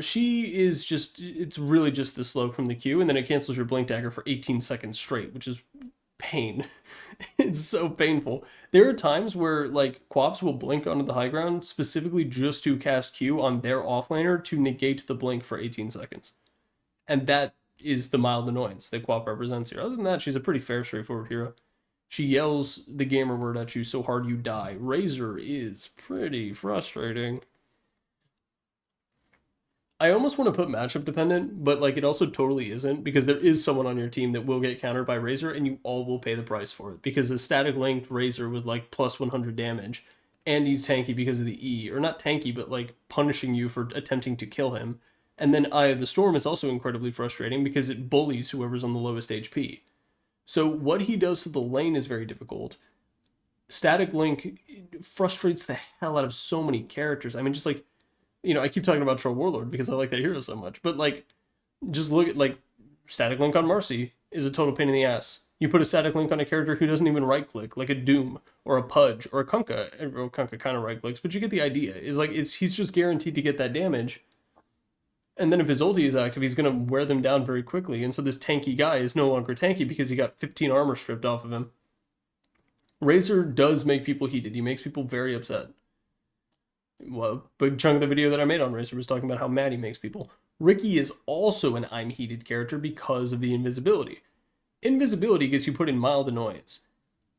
She is just, it's really just the slow from the Q, and then it cancels your blink dagger for 18 seconds straight, which is pain. It's so painful. There are times where, like, Quaps will blink onto the high ground specifically just to cast Q on their offlaner to negate the blink for 18 seconds. And that is the mild annoyance that Quap represents here. Other than that, she's a pretty fair, straightforward hero. She yells the gamer word at you so hard you die. Razor is pretty frustrating. I almost want to put matchup dependent, but like it also totally isn't, because there is someone on your team that will get countered by Razor and you all will pay the price for it, because the static linked Razor with like plus 100 damage, and he's tanky because of the E, or not tanky, but like punishing you for attempting to kill him. And then Eye of the Storm is also incredibly frustrating because it bullies whoever's on the lowest HP. So what he does to the lane is very difficult. Static Link frustrates the hell out of so many characters. I mean, just like, you know, I keep talking about Troll Warlord because I like that hero so much, but like, just look at, like, Static Link on Marcy is a total pain in the ass. You put a Static Link on a character who doesn't even right-click, like a Doom, or a Pudge, or a Kunkka. Well, Kunkka kind of right-clicks, but you get the idea. Is like, he's just guaranteed to get that damage. And then if his ulti is active, he's going to wear them down very quickly. And so this tanky guy is no longer tanky because he got 15 armor stripped off of him. Razor does make people heated. He makes people very upset. Well, a big chunk of the video that I made on Razor was talking about how mad he makes people. Ricky is also an I'm heated character because of the invisibility. Invisibility gets you put in mild annoyance.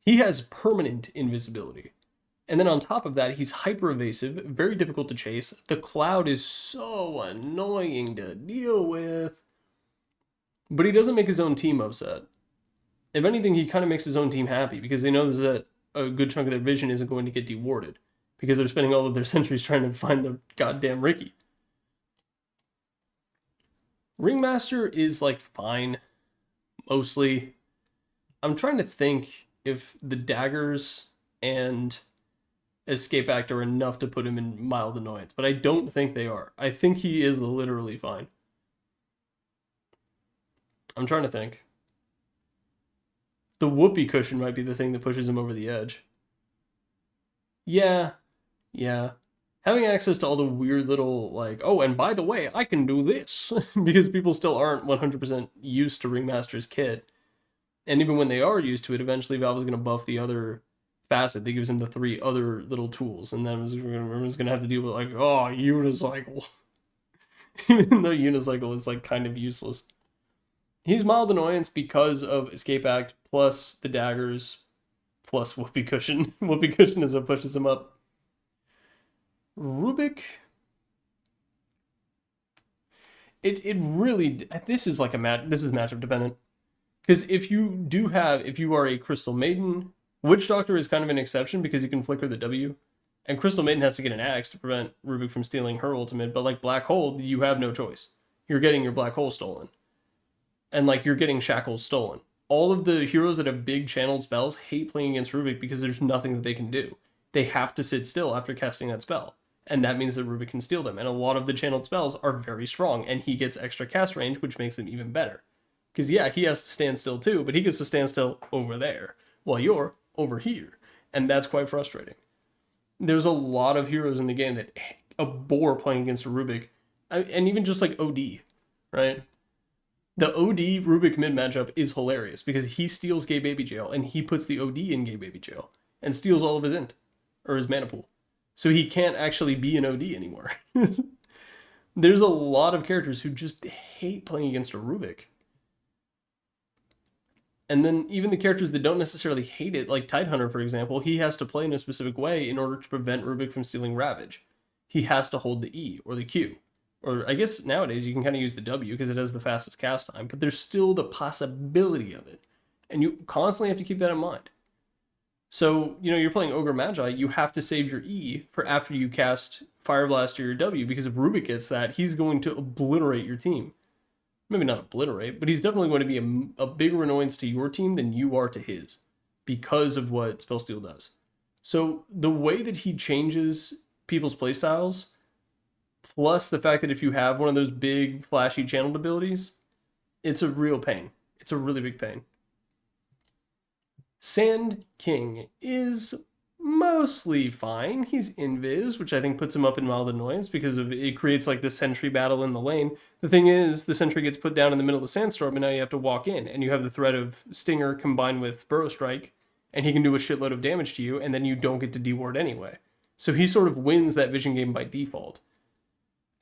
He has permanent invisibility. And then on top of that, he's hyper evasive, very difficult to chase. The cloud is so annoying to deal with. But he doesn't make his own team upset. If anything, he kind of makes his own team happy because they know that a good chunk of their vision isn't going to get dewarded because they're spending all of their centuries trying to find the goddamn Ricky. Ringmaster is like fine, mostly. I'm trying to think if the daggers and Escape Act are enough to put him in mild annoyance, but I don't think they are. I think he is literally fine. I'm trying to think. The whoopee cushion might be the thing that pushes him over the edge. Yeah. Having access to all the weird little, like, oh, and by the way, I can do this, because people still aren't 100% used to Ringmaster's kit. And even when they are used to it, eventually Valve is going to buff the other facet that gives him the 3 other little tools, and then everyone's going to have to deal with, like, oh, Unicycle. Even though Unicycle is, like, kind of useless. He's mild annoyance because of Escape Act, plus the daggers, plus Whoopee Cushion. Whoopee Cushion is what pushes him up. Rubik. It really, this is like this is matchup dependent. Because if you are a Crystal Maiden, Witch Doctor is kind of an exception because you can flicker the W. And Crystal Maiden has to get an axe to prevent Rubik from stealing her ultimate, but like Black Hole, you have no choice. You're getting your Black Hole stolen. And like you're getting Shackles stolen. All of the heroes that have big channeled spells hate playing against Rubik because there's nothing that they can do. They have to sit still after casting that spell. And that means that Rubik can steal them. And a lot of the channeled spells are very strong, and he gets extra cast range, which makes them even better. Because yeah, he has to stand still too, but he gets to stand still over there, while you're over here. And that's quite frustrating. There's a lot of heroes in the game that abhor playing against a Rubik. And even just like OD, right? The OD Rubik mid matchup is hilarious because he steals Gay Baby Jail and he puts the OD in Gay Baby Jail and steals all of his int, or his mana pool. So he can't actually be an OD anymore. There's a lot of characters who just hate playing against a Rubik. And then even the characters that don't necessarily hate it, like Tidehunter, for example, he has to play in a specific way in order to prevent Rubik from stealing Ravage. He has to hold the E or the Q. Or I guess nowadays you can kind of use the W because it has the fastest cast time, but there's still the possibility of it. And you constantly have to keep that in mind. So, you're playing Ogre Magi, you have to save your E for after you cast Fire Blast or your W, because if Rubik gets that, he's going to obliterate your team. Maybe not obliterate, but he's definitely going to be a bigger annoyance to your team than you are to his, because of what Spellsteal does. So the way that he changes people's playstyles, plus the fact that if you have one of those big flashy channeled abilities, it's a real pain. It's a really big pain. Sand King is mostly fine. He's invis, which I think puts him up in mild annoyance because of it creates like this sentry battle in the lane. The thing is, the sentry gets put down in the middle of the sandstorm, and now you have to walk in, and you have the threat of Stinger combined with Burrow Strike, and he can do a shitload of damage to you, and then you don't get to deward anyway. So he sort of wins that vision game by default.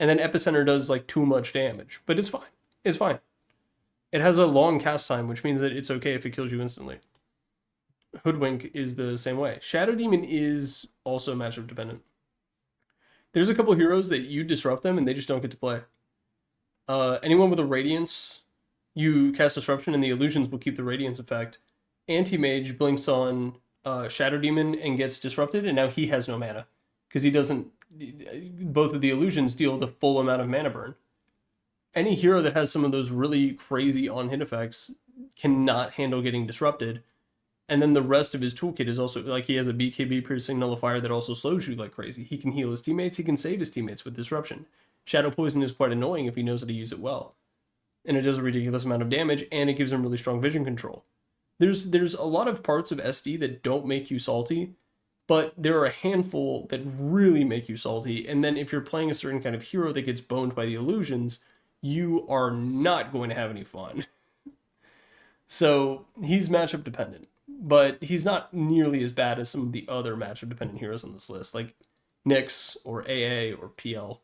And then Epicenter does like too much damage, but it's fine. It's fine. It has a long cast time, which means that it's okay if it kills you instantly. Hoodwink is the same way. Shadow Demon is also matchup dependent. There's a couple heroes that you disrupt them and they just don't get to play. Anyone with a Radiance, you cast Disruption and the illusions will keep the Radiance effect. Anti-mage blinks on Shadow Demon and gets disrupted, and now he has no mana because he doesn't. Both of the illusions deal the full amount of mana burn. Any hero that has some of those really crazy on-hit effects cannot handle getting disrupted. And then the rest of his toolkit is also, like, he has a BKB piercing nullifier that also slows you like crazy. He can heal his teammates, he can save his teammates with disruption. Shadow Poison is quite annoying if he knows how to use it well. And it does a ridiculous amount of damage, and it gives him really strong vision control. There's a lot of parts of SD that don't make you salty, but there are a handful that really make you salty, and then if you're playing a certain kind of hero that gets boned by the illusions, you are not going to have any fun. So he's matchup dependent. But he's not nearly as bad as some of the other matchup-dependent heroes on this list, like Nyx or AA or PL.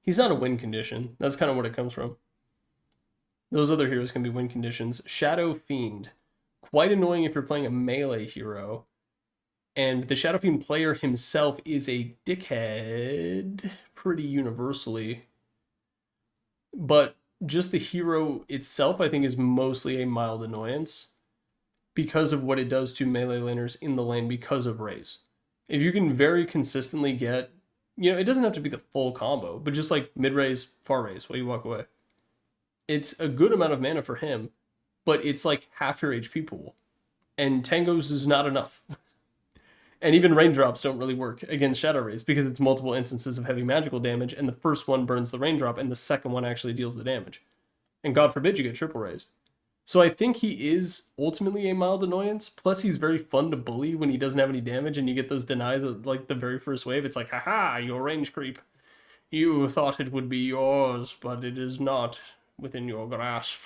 He's not a win condition. That's kind of what it comes from. Those other heroes can be win conditions. Shadow Fiend. Quite annoying if you're playing a melee hero. And the Shadow Fiend player himself is a dickhead pretty universally. But just the hero itself, I think, is mostly a mild annoyance, because of what it does to melee laners in the lane because of Raise. If you can very consistently get, it doesn't have to be the full combo, but just like mid-raise, far raise while you walk away. It's a good amount of mana for him, but it's like half your HP pool. And Tangos is not enough. And even raindrops don't really work against Shadow Raise because it's multiple instances of heavy magical damage, and the first one burns the raindrop, and the second one actually deals the damage. And God forbid you get triple raised. So I think he is ultimately a mild annoyance, plus he's very fun to bully when he doesn't have any damage and you get those denies at like the very first wave. It's like, haha, your range creep. You thought it would be yours, but it is not within your grasp.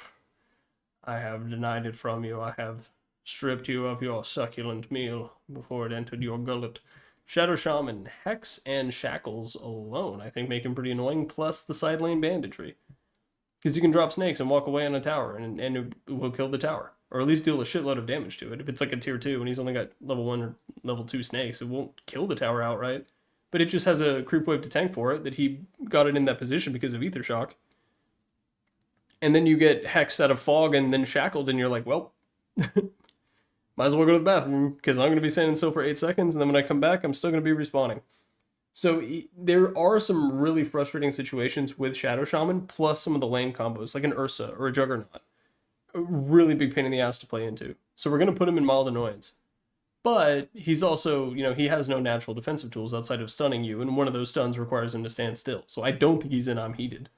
I have denied it from you. I have stripped you of your succulent meal before it entered your gullet. Shadow Shaman, Hex and Shackles alone, I think, make him pretty annoying, plus the side lane banditry. Because you can drop snakes and walk away on a tower, and it will kill the tower. Or at least deal a shitload of damage to it. If it's like a tier 2 and he's only got level 1 or level 2 snakes, it won't kill the tower outright. But it just has a creep wave to tank for it, that he got it in that position because of Ether Shock. And then you get hexed out of fog and then shackled, and you're like, well, might as well go to the bathroom, because I'm going to be standing still for 8 seconds, and then when I come back, I'm still going to be respawning. So there are some really frustrating situations with Shadow Shaman, plus some of the lane combos, like an Ursa or a Juggernaut. A really big pain in the ass to play into. So we're going to put him in mild annoyance. But he's also, he has no natural defensive tools outside of stunning you, and one of those stuns requires him to stand still. So I don't think he's in I'm Heated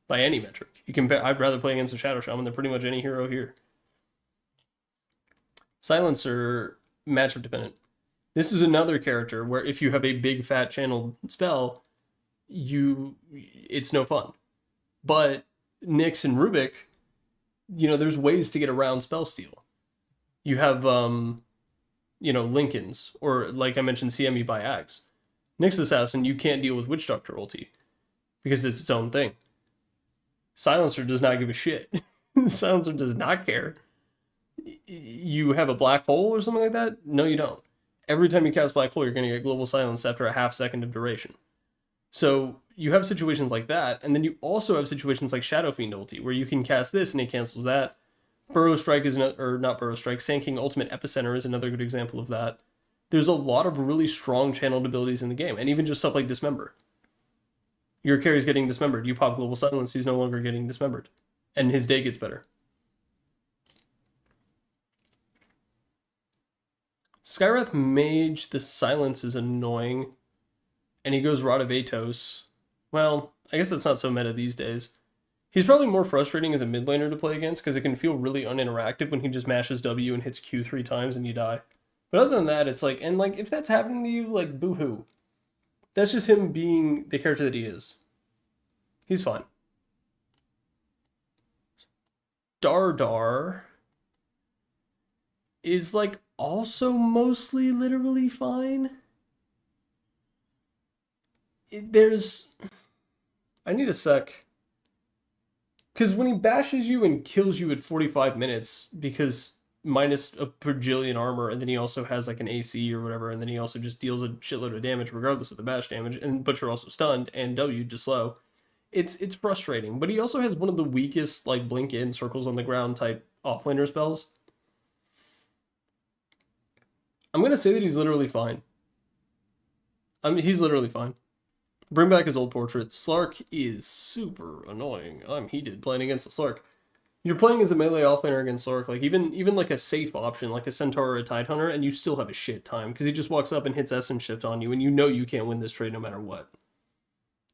by any metric. I'd rather play against a Shadow Shaman than pretty much any hero here. Silencer, matchup dependent. This is another character where if you have a big fat channeled spell, it's no fun. But Nyx and Rubik, there's ways to get around spell steal. You have, Lincolns, or like I mentioned, CME by Axe. Nyx Assassin, you can't deal with Witch Doctor ulti because it's its own thing. Silencer does not give a shit. Silencer does not care. You have a black hole or something like that? No, you don't. Every time you cast Black Hole, you're going to get Global Silence after a half second of duration. So you have situations like that, and then you also have situations like Shadow Fiend ulti, where you can cast this and it cancels that, Burrow Strike is or not Burrow Strike, Sand King Ultimate Epicenter is another good example of that. There's a lot of really strong channeled abilities in the game, and even just stuff like Dismember. Your carry's getting dismembered. You pop Global Silence, he's no longer getting dismembered. And his day gets better. Skywrath Mage, the silence is annoying. And he goes Rod of Atos. Well, I guess that's not so meta these days. He's probably more frustrating as a mid laner to play against because it can feel really uninteractive when he just mashes W and hits Q 3 times and you die. But other than that, it's like, and like, if that's happening to you, like, boo-hoo. That's just him being the character that he is. He's fine. Dardar is, like, also mostly literally fine. I need a sec. Because when he bashes you and kills you at 45 minutes, because minus a bajillion armor, and then he also has like an AC or whatever, and then he also just deals a shitload of damage regardless of the bash damage, but you're also stunned, and W just slow. It's frustrating, but he also has one of the weakest like blink in circles on the ground type offlaner spells. I'm gonna say that he's literally fine. I mean, he's literally fine. Bring back his old portrait. Slark is super annoying. I'm heated playing against a Slark. You're playing as a melee offlaner against Slark, like even like a safe option, like a Centaur or a Tidehunter, and you still have a shit time, because he just walks up and hits Essence Shift on you, and you know you can't win this trade no matter what.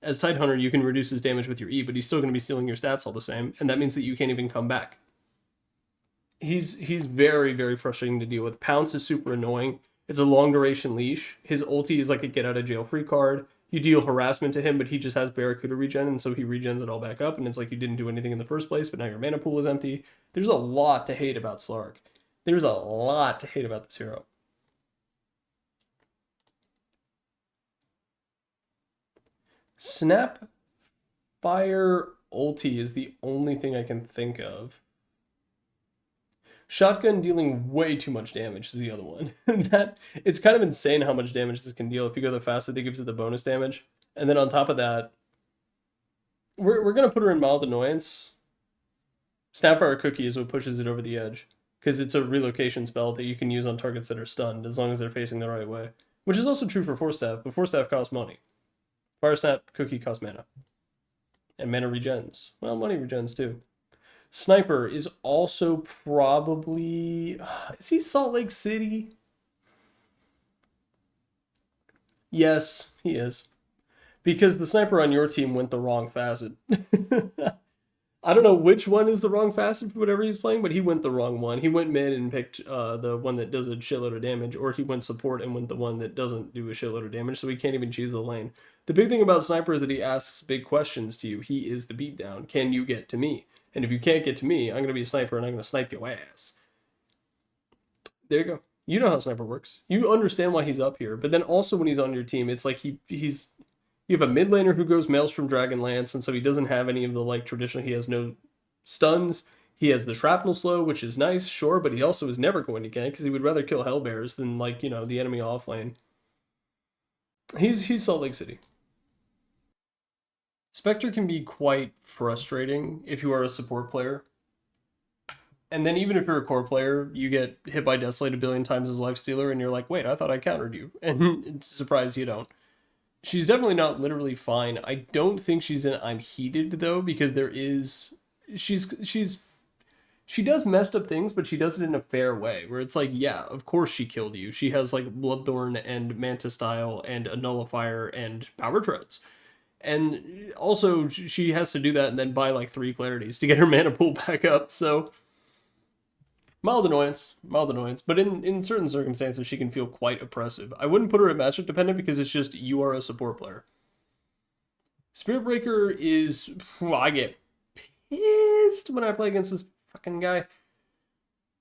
As Tidehunter, you can reduce his damage with your E, but he's still going to be stealing your stats all the same, and that means that you can't even come back. He's very, very frustrating to deal with. Pounce is super annoying. It's a long duration leash. His ulti is like a get out of jail free card. You deal harassment to him, but he just has Barracuda regen, and so he regens it all back up, and it's like you didn't do anything in the first place, but now your mana pool is empty. There's a lot to hate about Slark. There's a lot to hate about this hero. Snap Fire ulti is the only thing I can think of. Shotgun dealing way too much damage is the other one. It's kind of insane how much damage this can deal. If you go the fastest, it gives it the bonus damage. And then on top of that, we're going to put her in mild annoyance. Snapfire Cookie is what pushes it over the edge, because it's a relocation spell that you can use on targets that are stunned as long as they're facing the right way. Which is also true for Force Staff, but Force Staff costs money. Fire Snap Cookie costs mana. And mana regens. Well, money regens too. Sniper is also probably... Is he Salt Lake City? Yes, he is. Because the sniper on your team went the wrong facet. I don't know which one is the wrong facet for whatever he's playing, but he went the wrong one. He went mid and picked the one that does a shitload of damage, or he went support and went the one that doesn't do a shitload of damage, so he can't even choose the lane. The big thing about Sniper is that he asks big questions to you. He is the beatdown. Can you get to me? And if you can't get to me, I'm going to be a sniper and I'm going to snipe your ass. There you go. You know how Sniper works. You understand why he's up here. But then also when he's on your team, it's like he's... You have a mid laner who goes Maelstrom Dragonlance, and so he doesn't have any of the, like, traditional... He has no stuns. He has the Shrapnel Slow, which is nice, sure, but he also is never going to gank, because he would rather kill Hellbears than, like, you know, the enemy offlane. He's Salt Lake City. Spectre can be quite frustrating if you are a support player. And then even if you're a core player, you get hit by Desolate a billion times as Lifestealer, and you're like, wait, I thought I countered you. And it's a surprise you don't. She's definitely not literally fine. I don't think she's in I'm Heated, though, because there is... She does messed up things, but she does it in a fair way, where it's like, yeah, of course she killed you. She has, like, Bloodthorn and Mantis Style and a Nullifier and Power Treads. And also, she has to do that and then buy, like, 3 Clarities to get her mana pool back up, so... Mild annoyance. But in certain circumstances, she can feel quite oppressive. I wouldn't put her at matchup dependent because it's just, you are a support player. Spirit Breaker is... Well, I get pissed when I play against this fucking guy.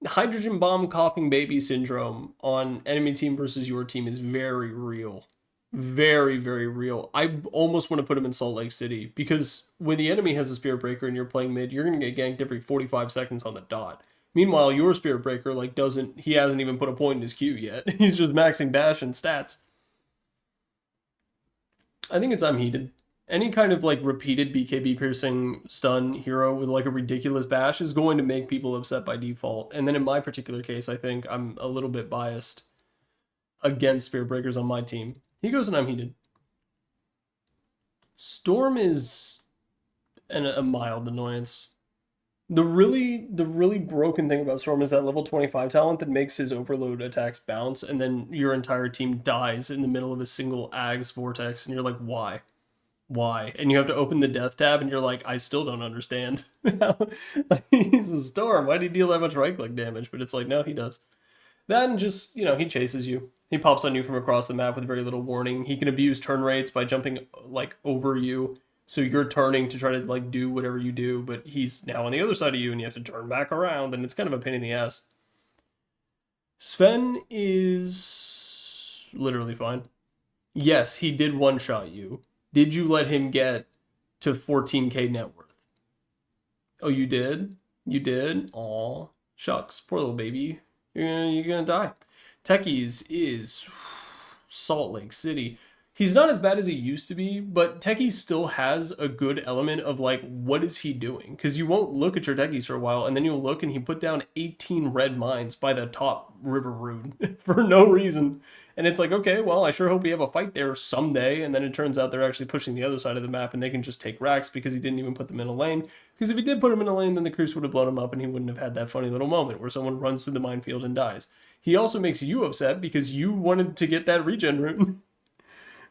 Hydrogen Bomb Coughing Baby Syndrome on enemy team versus your team is very real. Very, very real. I almost want to put him in Salt Lake City, because when the enemy has a Spirit Breaker and you're playing mid, you're going to get ganked every 45 seconds on the dot. Meanwhile, your Spirit Breaker, like, he hasn't even put a point in his Q yet. He's just maxing dash and stats. I think it's I'm Heated. Any kind of like repeated BKB piercing stun hero with like a ridiculous bash is going to make people upset by default. And then in my particular case, I think I'm a little bit biased against Spirit Breakers on my team. He goes and I'm heated. Storm is a mild annoyance. The really broken thing about Storm is that level 25 talent that makes his overload attacks bounce, and then your entire team dies in the middle of a single Ags vortex, and you're like, why? Why? And you have to open the death tab, and you're like, I still don't understand. He's a Storm. Why do you deal that much right-click damage? But it's like, no, he does. That and just, you know, he chases you. He pops on you from across the map with very little warning. He can abuse turn rates by jumping, like, over you. So you're turning to try to, like, do whatever you do, but he's now on the other side of you, and you have to turn back around, and it's kind of a pain in the ass. Sven is literally fine. Yes, he did one-shot you. Did you let him get to 14k net worth? Oh, you did? You did? Aw, shucks, poor little baby. You're gonna die. Techies is Salt Lake City. He's not as bad as he used to be, but Techies still has a good element of like, what is he doing? Because you won't look at your Techies for a while, and then you'll look and he put down 18 red mines by the top river rune for no reason. And it's like, okay, well, I sure hope we have a fight there someday. And then it turns out they're actually pushing the other side of the map and they can just take racks because he didn't even put them in a lane. Because if he did put them in a lane, then the Cruise would have blown him up and he wouldn't have had that funny little moment where someone runs through the minefield and dies. He also makes you upset because you wanted to get that regen rune.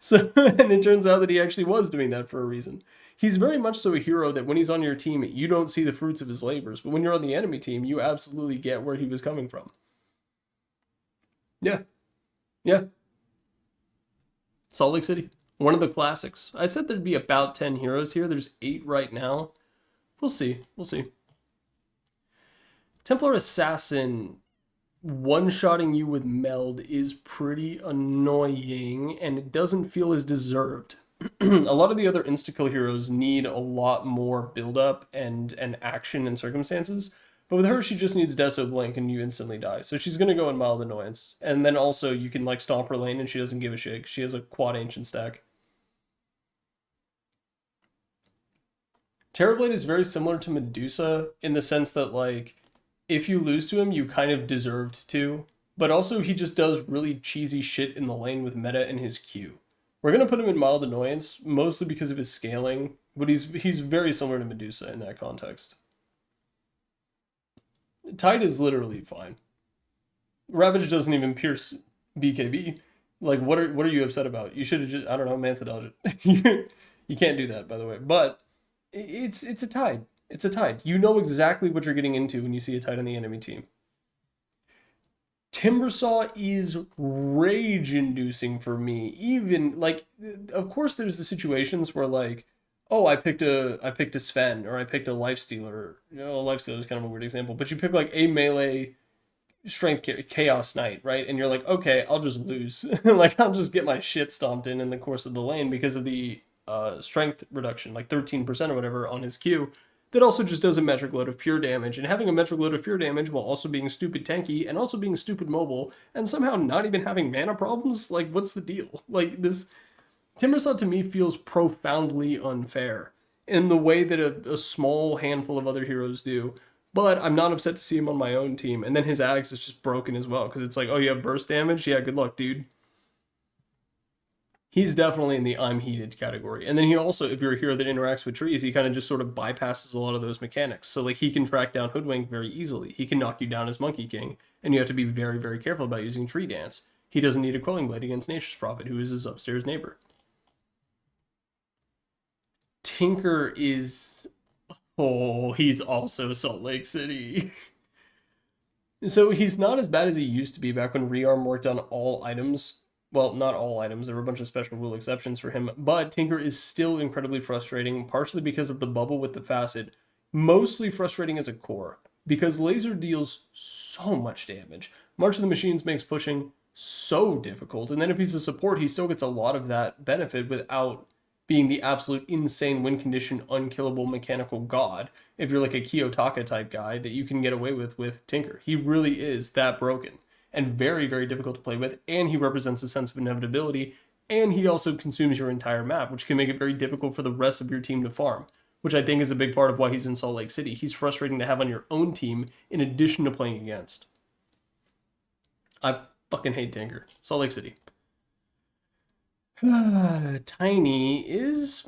So, and it turns out that he actually was doing that for a reason. He's very much so a hero that when he's on your team, you don't see the fruits of his labors. But when you're on the enemy team, you absolutely get where he was coming from. Yeah. Yeah. Salt Lake City. One of the classics. I said there'd be about 10 heroes here. There's 8 right now. We'll see. We'll see. Templar Assassin one-shotting you with meld is pretty annoying, and it doesn't feel as deserved. A lot of the other insta-kill heroes need a lot more build-up and action and circumstances, but with her, she just needs Deso Blink and you instantly die. So she's going to go in mild annoyance. And then also, you can like stomp her lane and she doesn't give a shit. She has a quad ancient stack. Terrorblade is very similar to Medusa in the sense that like, if you lose to him, you kind of deserved to, but also he just does really cheesy shit in the lane with meta and his Q. We're going to put him in mild annoyance, mostly because of his scaling, but he's very similar to Medusa in that context. Tide is literally fine. Ravage doesn't even pierce BKB. Like, what are you upset about? You should have just, I don't know, Manta dodge it. You can't do that, by the way, but it's a Tide. It's a Tide. You know exactly what you're getting into when you see a Tide on the enemy team. Timbersaw is rage-inducing for me. Even, like, of course there's the situations where, like, oh, I picked a Sven, or I picked a Lifestealer. You know, a Lifestealer is kind of a weird example, but you pick, like, a melee strength Chaos Knight, right? And you're like, okay, I'll just lose. Like, I'll just get my shit stomped in the course of the lane because of the strength reduction, like 13% or whatever on his Q. That also just does a metric load of pure damage, and having a metric load of pure damage while also being stupid tanky and also being stupid mobile and somehow not even having mana problems, like, what's the deal? Like, this Timbersaw to me feels profoundly unfair in the way that a small handful of other heroes do, but I'm not upset to see him on my own team, and then his Axe is just broken as well, because it's like, oh, you have burst damage? Yeah, good luck, dude. He's definitely in the I'm heated category. And then he also, if you're a hero that interacts with trees, he kind of just sort of bypasses a lot of those mechanics. So like he can track down Hoodwink very easily. He can knock you down as Monkey King, and you have to be very, very careful about using Tree Dance. He doesn't need a Quelling Blade against Nature's Prophet, who is his upstairs neighbor. Tinker is... oh, he's also Salt Lake City. So he's not as bad as he used to be back when Rearm worked on all items. Well, not all items. There were a bunch of special rule exceptions for him, but Tinker is still incredibly frustrating, partially because of the bubble with the facet, mostly frustrating as a core, because laser deals so much damage. March of the Machines makes pushing so difficult, and then if he's a support, he still gets a lot of that benefit without being the absolute insane win condition, unkillable mechanical god, if you're like a Kiyotaka type guy that you can get away with Tinker. He really is that broken. And very, very difficult to play with, and he represents a sense of inevitability and he also consumes your entire map, which can make it very difficult for the rest of your team to farm, which I think is a big part of why he's in Salt Lake City. He's frustrating to have on your own team in addition to playing against. I fucking hate Tinker. Salt Lake City. Tiny is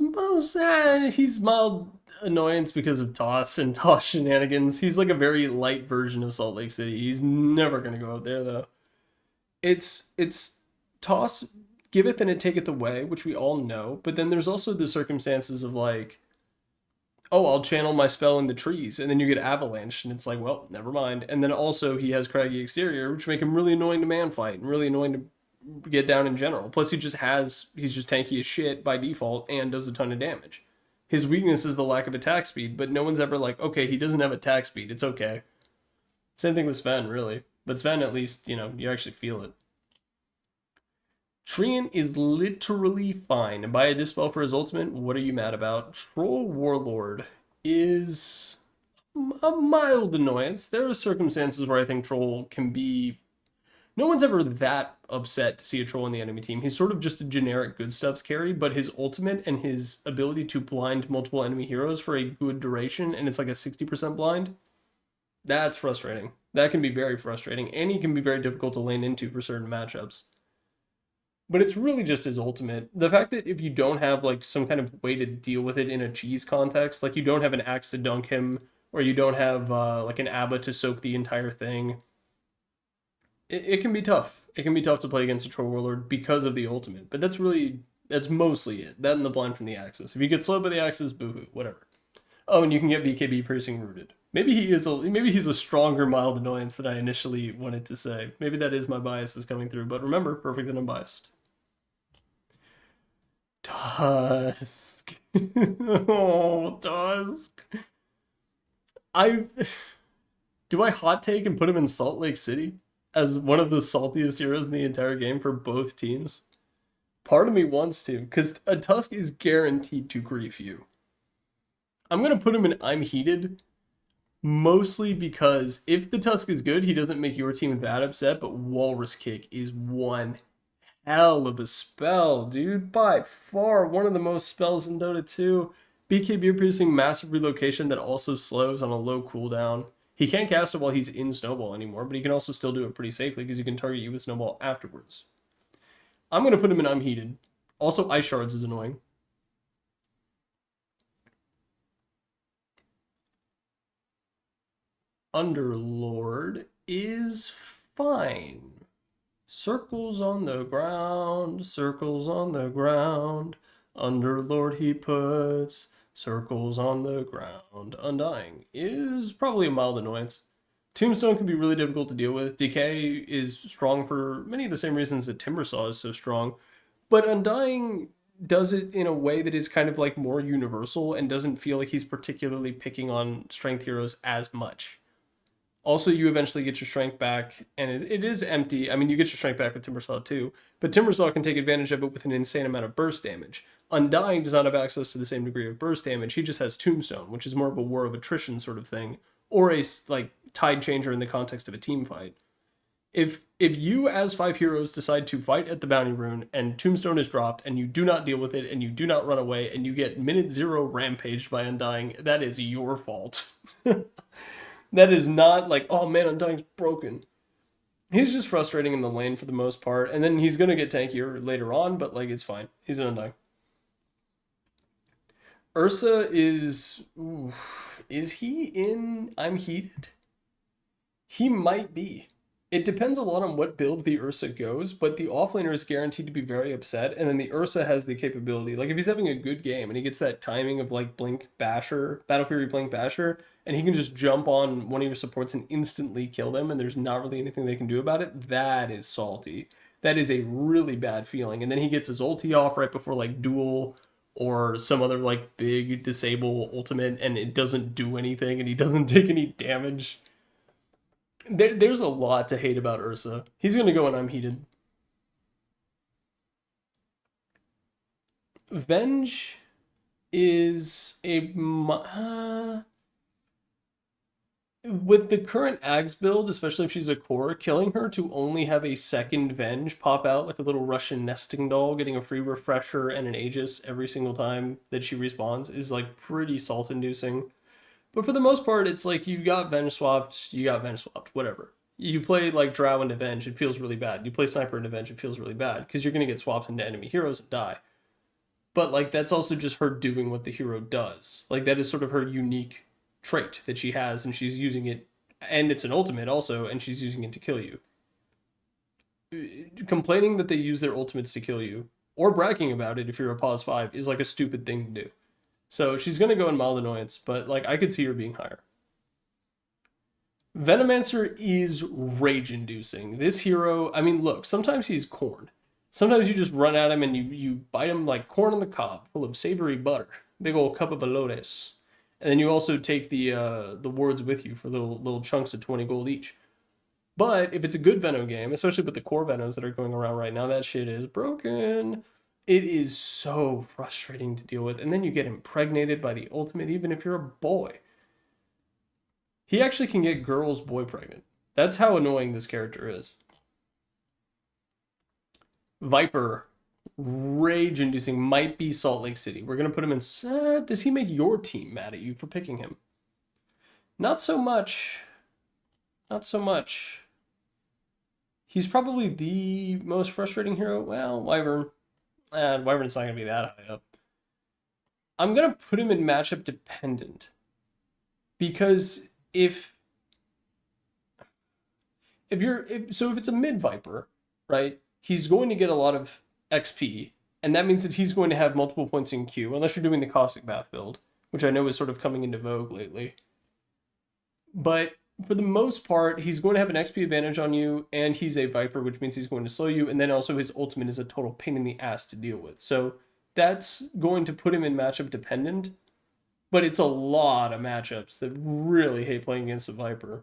he's mild annoyance because of toss and toss shenanigans. He's like a very light version of Salt Lake City. He's never gonna go out there though. It's toss giveth and it taketh away, which we all know, but then there's also the circumstances of like, oh, I'll channel my spell in the trees, and then you get avalanche, and it's like, well, never mind. And then also he has craggy exterior, which make him really annoying to man fight and really annoying to get down in general. Plus he's just tanky as shit by default and does a ton of damage. His weakness is the lack of attack speed, but no one's ever like, okay, he doesn't have attack speed, it's okay. Same thing with Sven, really. But Sven, at least, you know, you actually feel it. Treant is literally fine. And by a dispel for his ultimate, what are you mad about? Troll Warlord is a mild annoyance. There are circumstances where I think Troll can be... No one's ever that upset to see a Troll in the enemy team. He's sort of just a generic good stuffs carry, but his ultimate and his ability to blind multiple enemy heroes for a good duration, and it's like a 60% blind, that's frustrating. That can be very frustrating, and he can be very difficult to lane into for certain matchups. But it's really just his ultimate. The fact that if you don't have like some kind of way to deal with it in a cheese context, like you don't have an axe to dunk him, or you don't have like an Abba to soak the entire thing, it can be tough. It can be tough to play against a Troll Warlord because of the ultimate. But that's mostly it. That and the blind from the axis. If you get slowed by the axis, boohoo, whatever. Oh, and you can get BKB piercing rooted. Maybe he's a stronger mild annoyance than I initially wanted to say. Maybe that is my biases coming through. But remember, perfect and unbiased. Tusk. Oh, Tusk. Do I hot take and put him in Salt Lake City as one of the saltiest heroes in the entire game for both teams? Part of me wants to, because a Tusk is guaranteed to grief you. I'm going to put him in I'm Heated, mostly because if the Tusk is good, he doesn't make your team that upset, but Walrus Kick is one hell of a spell, dude. By far, one of the most spells in Dota 2. BKB piercing, massive relocation that also slows on a low cooldown. He can't cast it while he's in Snowball anymore, but he can also still do it pretty safely because he can target you with Snowball afterwards. I'm going to put him in I'm Heated. Also, Ice Shards is annoying. Underlord is fine. Circles on the ground, circles on the ground. Underlord he puts circles on the ground. Undying is probably a mild annoyance. Tombstone can be really difficult to deal with. Decay is strong for many of the same reasons that Timbersaw is so strong. But Undying does it in a way that is kind of like more universal and doesn't feel like he's particularly picking on strength heroes as much. Also, you eventually get your strength back, and it is empty. I mean, you get your strength back with Timbersaw too, but Timbersaw can take advantage of it with an insane amount of burst damage. Undying does not have access to the same degree of burst damage. He just has Tombstone, which is more of a war of attrition sort of thing, or a like tide changer in the context of a team fight. If you as 5 heroes decide to fight at the bounty rune and Tombstone is dropped and you do not deal with it and you do not run away and you get minute 0 rampaged by Undying, that is your fault. That is not like, oh man, Undying's broken. He's just frustrating in the lane for the most part, and then he's going to get tankier later on, but like it's fine. He's an Undying. Ursa is... Oof, is he in I'm Heated? He might be. It depends a lot on what build the Ursa goes, but the offlaner is guaranteed to be very upset, and then the Ursa has the capability, like if he's having a good game and he gets that timing of like Blink Basher, Battle Fury Blink Basher, and he can just jump on one of your supports and instantly kill them, and there's not really anything they can do about it, that is salty. That is a really bad feeling. And then he gets his ulti off right before like Duel or some other like big disable ultimate, and it doesn't do anything, and he doesn't take any damage. There's a lot to hate about Ursa. He's going to go when I'm Heated. Venge is a... with the current Ags build, especially if she's a core, killing her to only have a second Venge pop out like a little Russian nesting doll, getting a free refresher and an Aegis every single time that she respawns is like pretty salt-inducing. But for the most part, it's like you got Venge swapped, whatever. You play like Drow into Venge, it feels really bad. You play Sniper into Venge, it feels really bad because you're going to get swapped into enemy heroes and die. But like that's also just her doing what the hero does. Like that is sort of her unique trait that she has, and she's using it, and it's an ultimate also, and she's using it to kill you. Complaining that they use their ultimates to kill you, or bragging about it if you're a pause 5, is like a stupid thing to do. So she's going to go in mild annoyance, but like I could see her being higher. Venomancer is rage-inducing. This hero, I mean, look, sometimes he's corn. Sometimes you just run at him and you bite him like corn on the cob, full of savory butter. Big old cup of elotes. And then you also take the wards with you for little chunks of 20 gold each. But if it's a good Venom game, especially with the core Venoms that are going around right now, that shit is broken. It is so frustrating to deal with. And then you get impregnated by the ultimate, even if you're a boy. He actually can get girls boy pregnant. That's how annoying this character is. Viper, rage-inducing, might be Salt Lake City. We're going to put him in... does he make your team mad at you for picking him? Not so much. Not so much. He's probably the most frustrating hero. Well, Wyvern. Wyvern's not going to be that high up. I'm going to put him in matchup dependent. Because if it's a mid Viper, right? He's going to get a lot of XP, and that means that he's going to have multiple points in Q, unless you're doing the Caustic Bath build, which I know is sort of coming into vogue lately. But for the most part, he's going to have an XP advantage on you, and he's a Viper, which means he's going to slow you, and then also his ultimate is a total pain in the ass to deal with. So that's going to put him in matchup dependent, but it's a lot of matchups that really hate playing against a Viper.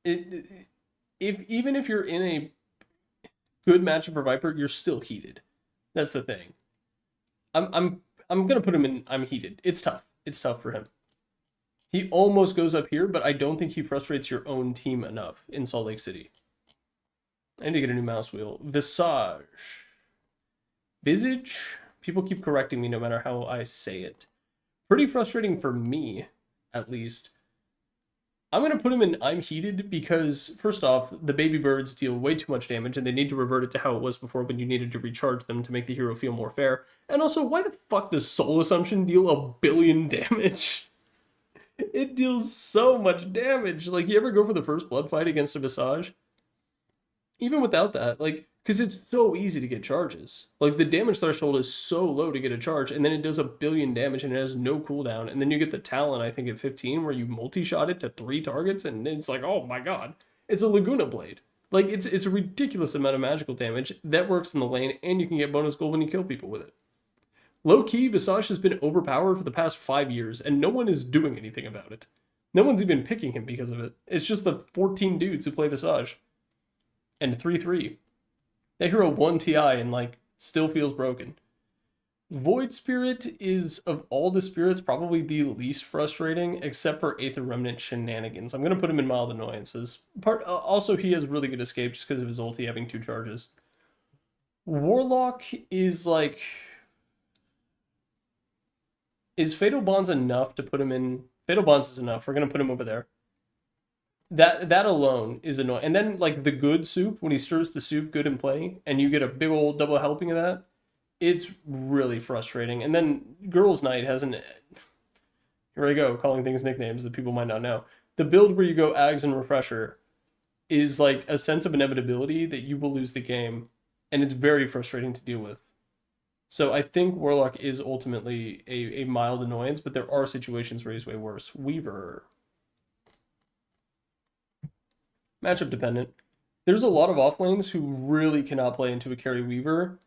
Even if you're in a good matchup for Viper, you're still heated. That's the thing. I'm gonna put him in. I'm heated. It's tough. It's tough for him. He almost goes up here, but I don't think he frustrates your own team enough in Salt Lake City. I need to get a new mouse wheel. Visage. People keep correcting me no matter how I say it. Pretty frustrating for me, at least. I'm going to put him in I'm heated because, first off, the baby birds deal way too much damage and they need to revert it to how it was before when you needed to recharge them to make the hero feel more fair. And also, why the fuck does Soul Assumption deal 1 billion damage? It deals so much damage. Like, you ever go for the first blood fight against a Visage? Even without that, like, because it's so easy to get charges. Like, the damage threshold is so low to get a charge, and then it does 1 billion damage, and it has no cooldown. And then you get the Talon, I think, at 15, where you multi-shot it to 3 targets, and it's like, oh my god. It's a Laguna Blade. Like, it's a ridiculous amount of magical damage that works in the lane, and you can get bonus gold when you kill people with it. Low-key, Visage has been overpowered for the past 5 years, and no one is doing anything about it. No one's even picking him because of it. It's just the 14 dudes who play Visage. And 3-3. That hero 1 TI and, like, still feels broken. Void Spirit is, of all the spirits, probably the least frustrating, except for Aether Remnant shenanigans. I'm going to put him in mild annoyances. Also, he has really good escape just because of his ulti having 2 charges. Warlock is, like... Is Fatal Bonds enough to put him in? Fatal Bonds is enough. We're going to put him over there. That alone is annoying. And then, like, the good soup, when he stirs the soup good and plenty, and you get a big old double helping of that, it's really frustrating. And then Girls' Night has an... Here I go, calling things nicknames that people might not know. The build where you go Ags and Refresher is, like, a sense of inevitability that you will lose the game, and it's very frustrating to deal with. So I think Warlock is ultimately a mild annoyance, but there are situations where he's way worse. Weaver. Matchup dependent. There's a lot of offlanes who really cannot play into a carry Weaver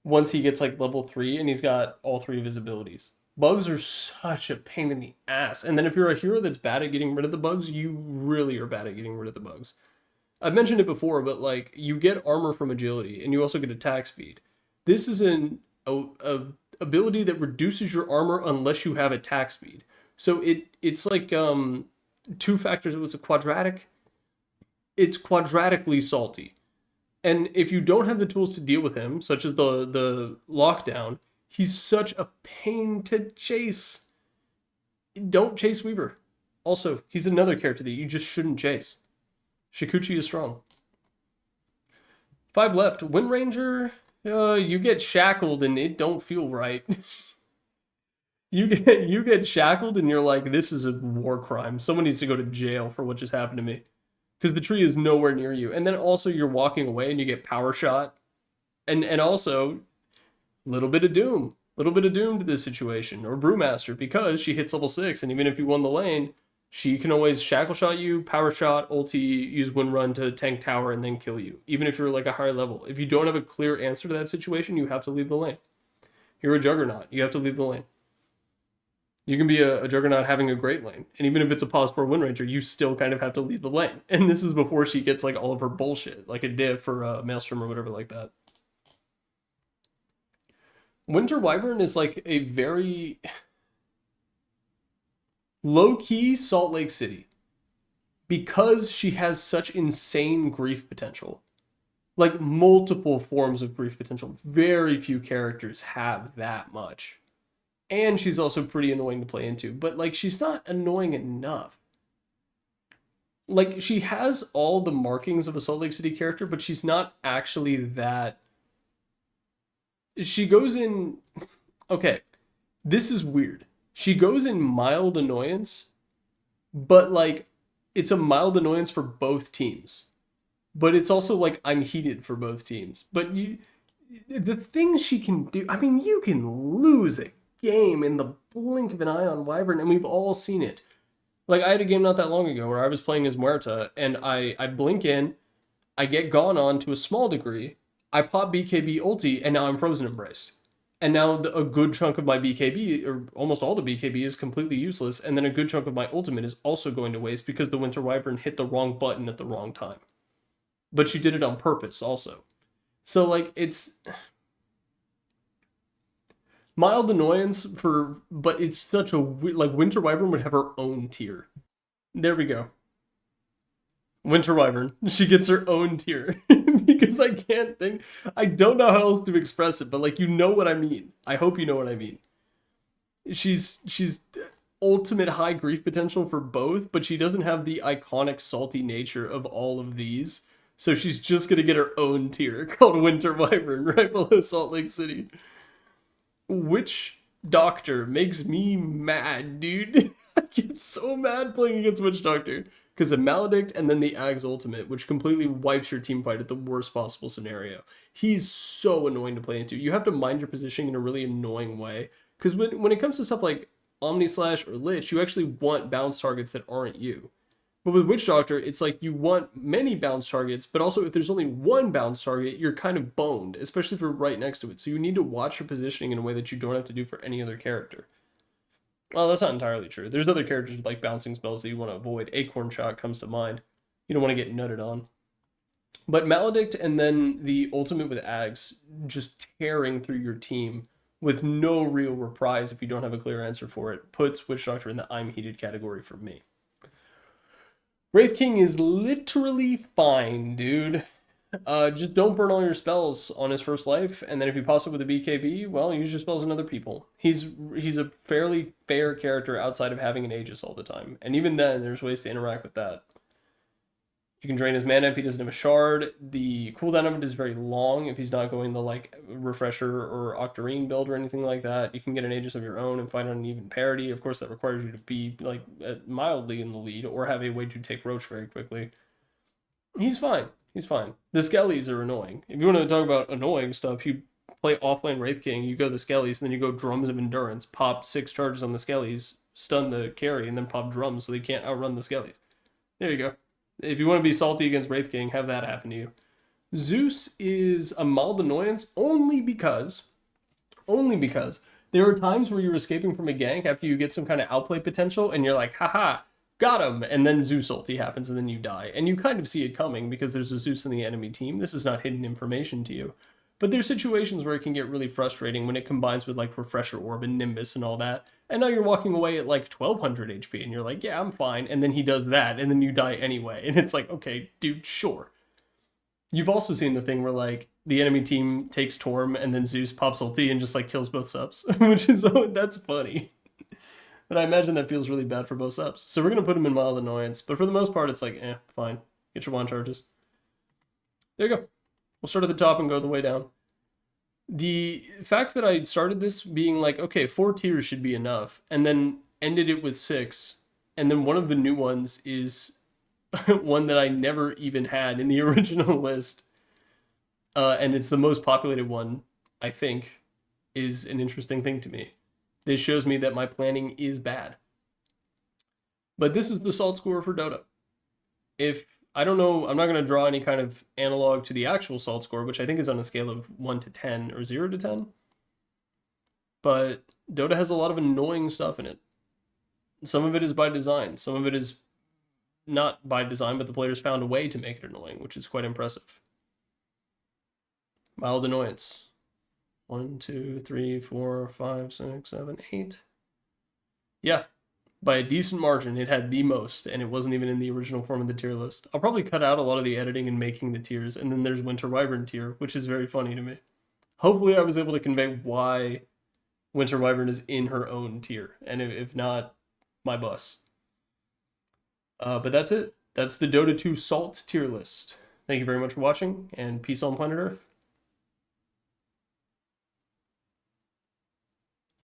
once he gets like level 3 and he's got all 3 of his abilities. Bugs are such a pain in the ass. And then if you're a hero that's bad at getting rid of the bugs, you really are bad at getting rid of the bugs. I've mentioned it before, but like you get armor from agility and you also get attack speed. This is an ability that reduces your armor unless you have attack speed. So it's like two factors. It was a quadratic. It's quadratically salty. And if you don't have the tools to deal with him, such as the lockdown, he's such a pain to chase. Don't chase Weaver. Also, he's another character that you just shouldn't chase. Shikuchi is strong. 5 left. Wind Ranger, you get shackled and it don't feel right. you get shackled and you're like, this is a war crime. Someone needs to go to jail for what just happened to me. Because the tree is nowhere near you. And then also you're walking away and you get power shot. And also, a little bit of doom. A little bit of doom to this situation. Or Brewmaster, because she hits level 6. And even if you won the lane, she can always shackle shot you, power shot, ulti, use wind run to tank tower, and then kill you. Even if you're like a higher level. If you don't have a clear answer to that situation, you have to leave the lane. You're a Juggernaut. You have to leave the lane. You can be a Juggernaut having a great lane. And even if it's a pause for Wind Ranger, you still kind of have to leave the lane. And this is before she gets like all of her bullshit, like a diff or a Maelstrom or whatever like that. Winter Wyvern is like a very low-key Salt Lake City. Because she has such insane grief potential. Like multiple forms of grief potential. Very few characters have that much. And she's also pretty annoying to play into. But, like, she's not annoying enough. Like, she has all the markings of a Salt Lake City character, but she's not actually that... She goes in... Okay, this is weird. She goes in mild annoyance, but, like, it's a mild annoyance for both teams. But it's also, like, I'm heated for both teams. But the things she can do... I mean, you can lose it. Game in the blink of an eye on Wyvern, and we've all seen it. Like, I had a game not that long ago where I was playing as Muerta, and I blink in, I get gone on to a small degree, I pop BKB ulti, and now I'm frozen embraced. And now a good chunk of my BKB, or almost all the BKB, is completely useless, and then a good chunk of my ultimate is also going to waste because the Winter Wyvern hit the wrong button at the wrong time. But she did it on purpose also. So, like, it's... mild annoyance but it's such a like Winter Wyvern would have her own tier. There we go. Winter Wyvern, she gets her own tier because I don't know how else to express it, but like you know what I mean. I hope you know what I mean. She's ultimate high grief potential for both, but she doesn't have the iconic salty nature of all of these. So she's just gonna get her own tier called Winter Wyvern right below Salt Lake City. Witch Doctor makes me mad, dude. I get so mad playing against Witch Doctor because of Maledict and then the Ag's ultimate, which completely wipes your team fight at the worst possible scenario. He's so annoying to play into. You have to mind your positioning in a really annoying way because when it comes to stuff like Omni Slash or Lich, you actually want bounce targets that aren't you. But with Witch Doctor, it's like you want many bounce targets, but also if there's only one bounce target, you're kind of boned, especially if you're right next to it. So you need to watch your positioning in a way that you don't have to do for any other character. Well, that's not entirely true. There's other characters with like bouncing spells that you want to avoid. Acorn Shot comes to mind. You don't want to get nutted on. But Maledict and then the ultimate with Ags just tearing through your team with no real reprise if you don't have a clear answer for it puts Witch Doctor in the I'm heated category for me. Wraith King is literally fine, dude. Just don't burn all your spells on his first life, and then if you pause it with a BKB, well, use your spells on other people. He's a fairly fair character outside of having an Aegis all the time, and even then, there's ways to interact with that. You can drain his mana if he doesn't have a shard. The cooldown of it is very long if he's not going the like Refresher or Octarine build or anything like that. You can get an Aegis of your own and fight on an even parity. Of course, that requires you to be like mildly in the lead or have a way to take Roach very quickly. He's fine. He's fine. The Skellies are annoying. If you want to talk about annoying stuff, you play offlane Wraith King, you go the Skellies, and then you go Drums of Endurance, pop 6 charges on the Skellies, stun the carry, and then pop Drums so they can't outrun the Skellies. There you go. If you want to be salty against Wraith King, have that happen to you. Zeus is a mild annoyance only because there are times where you're escaping from a gank after you get some kind of outplay potential and you're like, haha, got him, and then Zeus ulti happens and then you die. And you kind of see it coming because there's a Zeus in the enemy team. This is not hidden information to you. But there's situations where it can get really frustrating when it combines with like Refresher Orb and Nimbus and all that. And now you're walking away at like 1200 HP and you're like, yeah, I'm fine. And then he does that and then you die anyway. And it's like, okay, dude, sure. You've also seen the thing where like the enemy team takes Torm and then Zeus pops ulti and just like kills both subs, which is, that's funny. But I imagine that feels really bad for both subs. So we're going to put him in mild annoyance. But for the most part, it's like, fine. Get your wand charges. There you go. We'll start at the top and go the way down. The fact that I started this being like, okay, 4 tiers should be enough, and then ended it with 6, and then one of the new ones is one that I never even had in the original list, and it's the most populated one, I think, is an interesting thing to me. This shows me that my planning is bad. But this is the salt score for Dota. If I don't know, I'm not going to draw any kind of analog to the actual salt score, which I think is on a scale of 1 to 10 or 0 to 10. But Dota has a lot of annoying stuff in it. Some of it is by design. Some of it is not by design, but the players found a way to make it annoying, which is quite impressive. Mild annoyance. 1, 2, 3, 4, 5, 6, 7, 8. Yeah. By a decent margin, it had the most, and it wasn't even in the original form of the tier list. I'll probably cut out a lot of the editing and making the tiers, and then there's Winter Wyvern tier, which is very funny to me. Hopefully I was able to convey why Winter Wyvern is in her own tier, and if not, my bus. But that's it. That's the Dota 2 Salt tier list. Thank you very much for watching, and peace on planet Earth.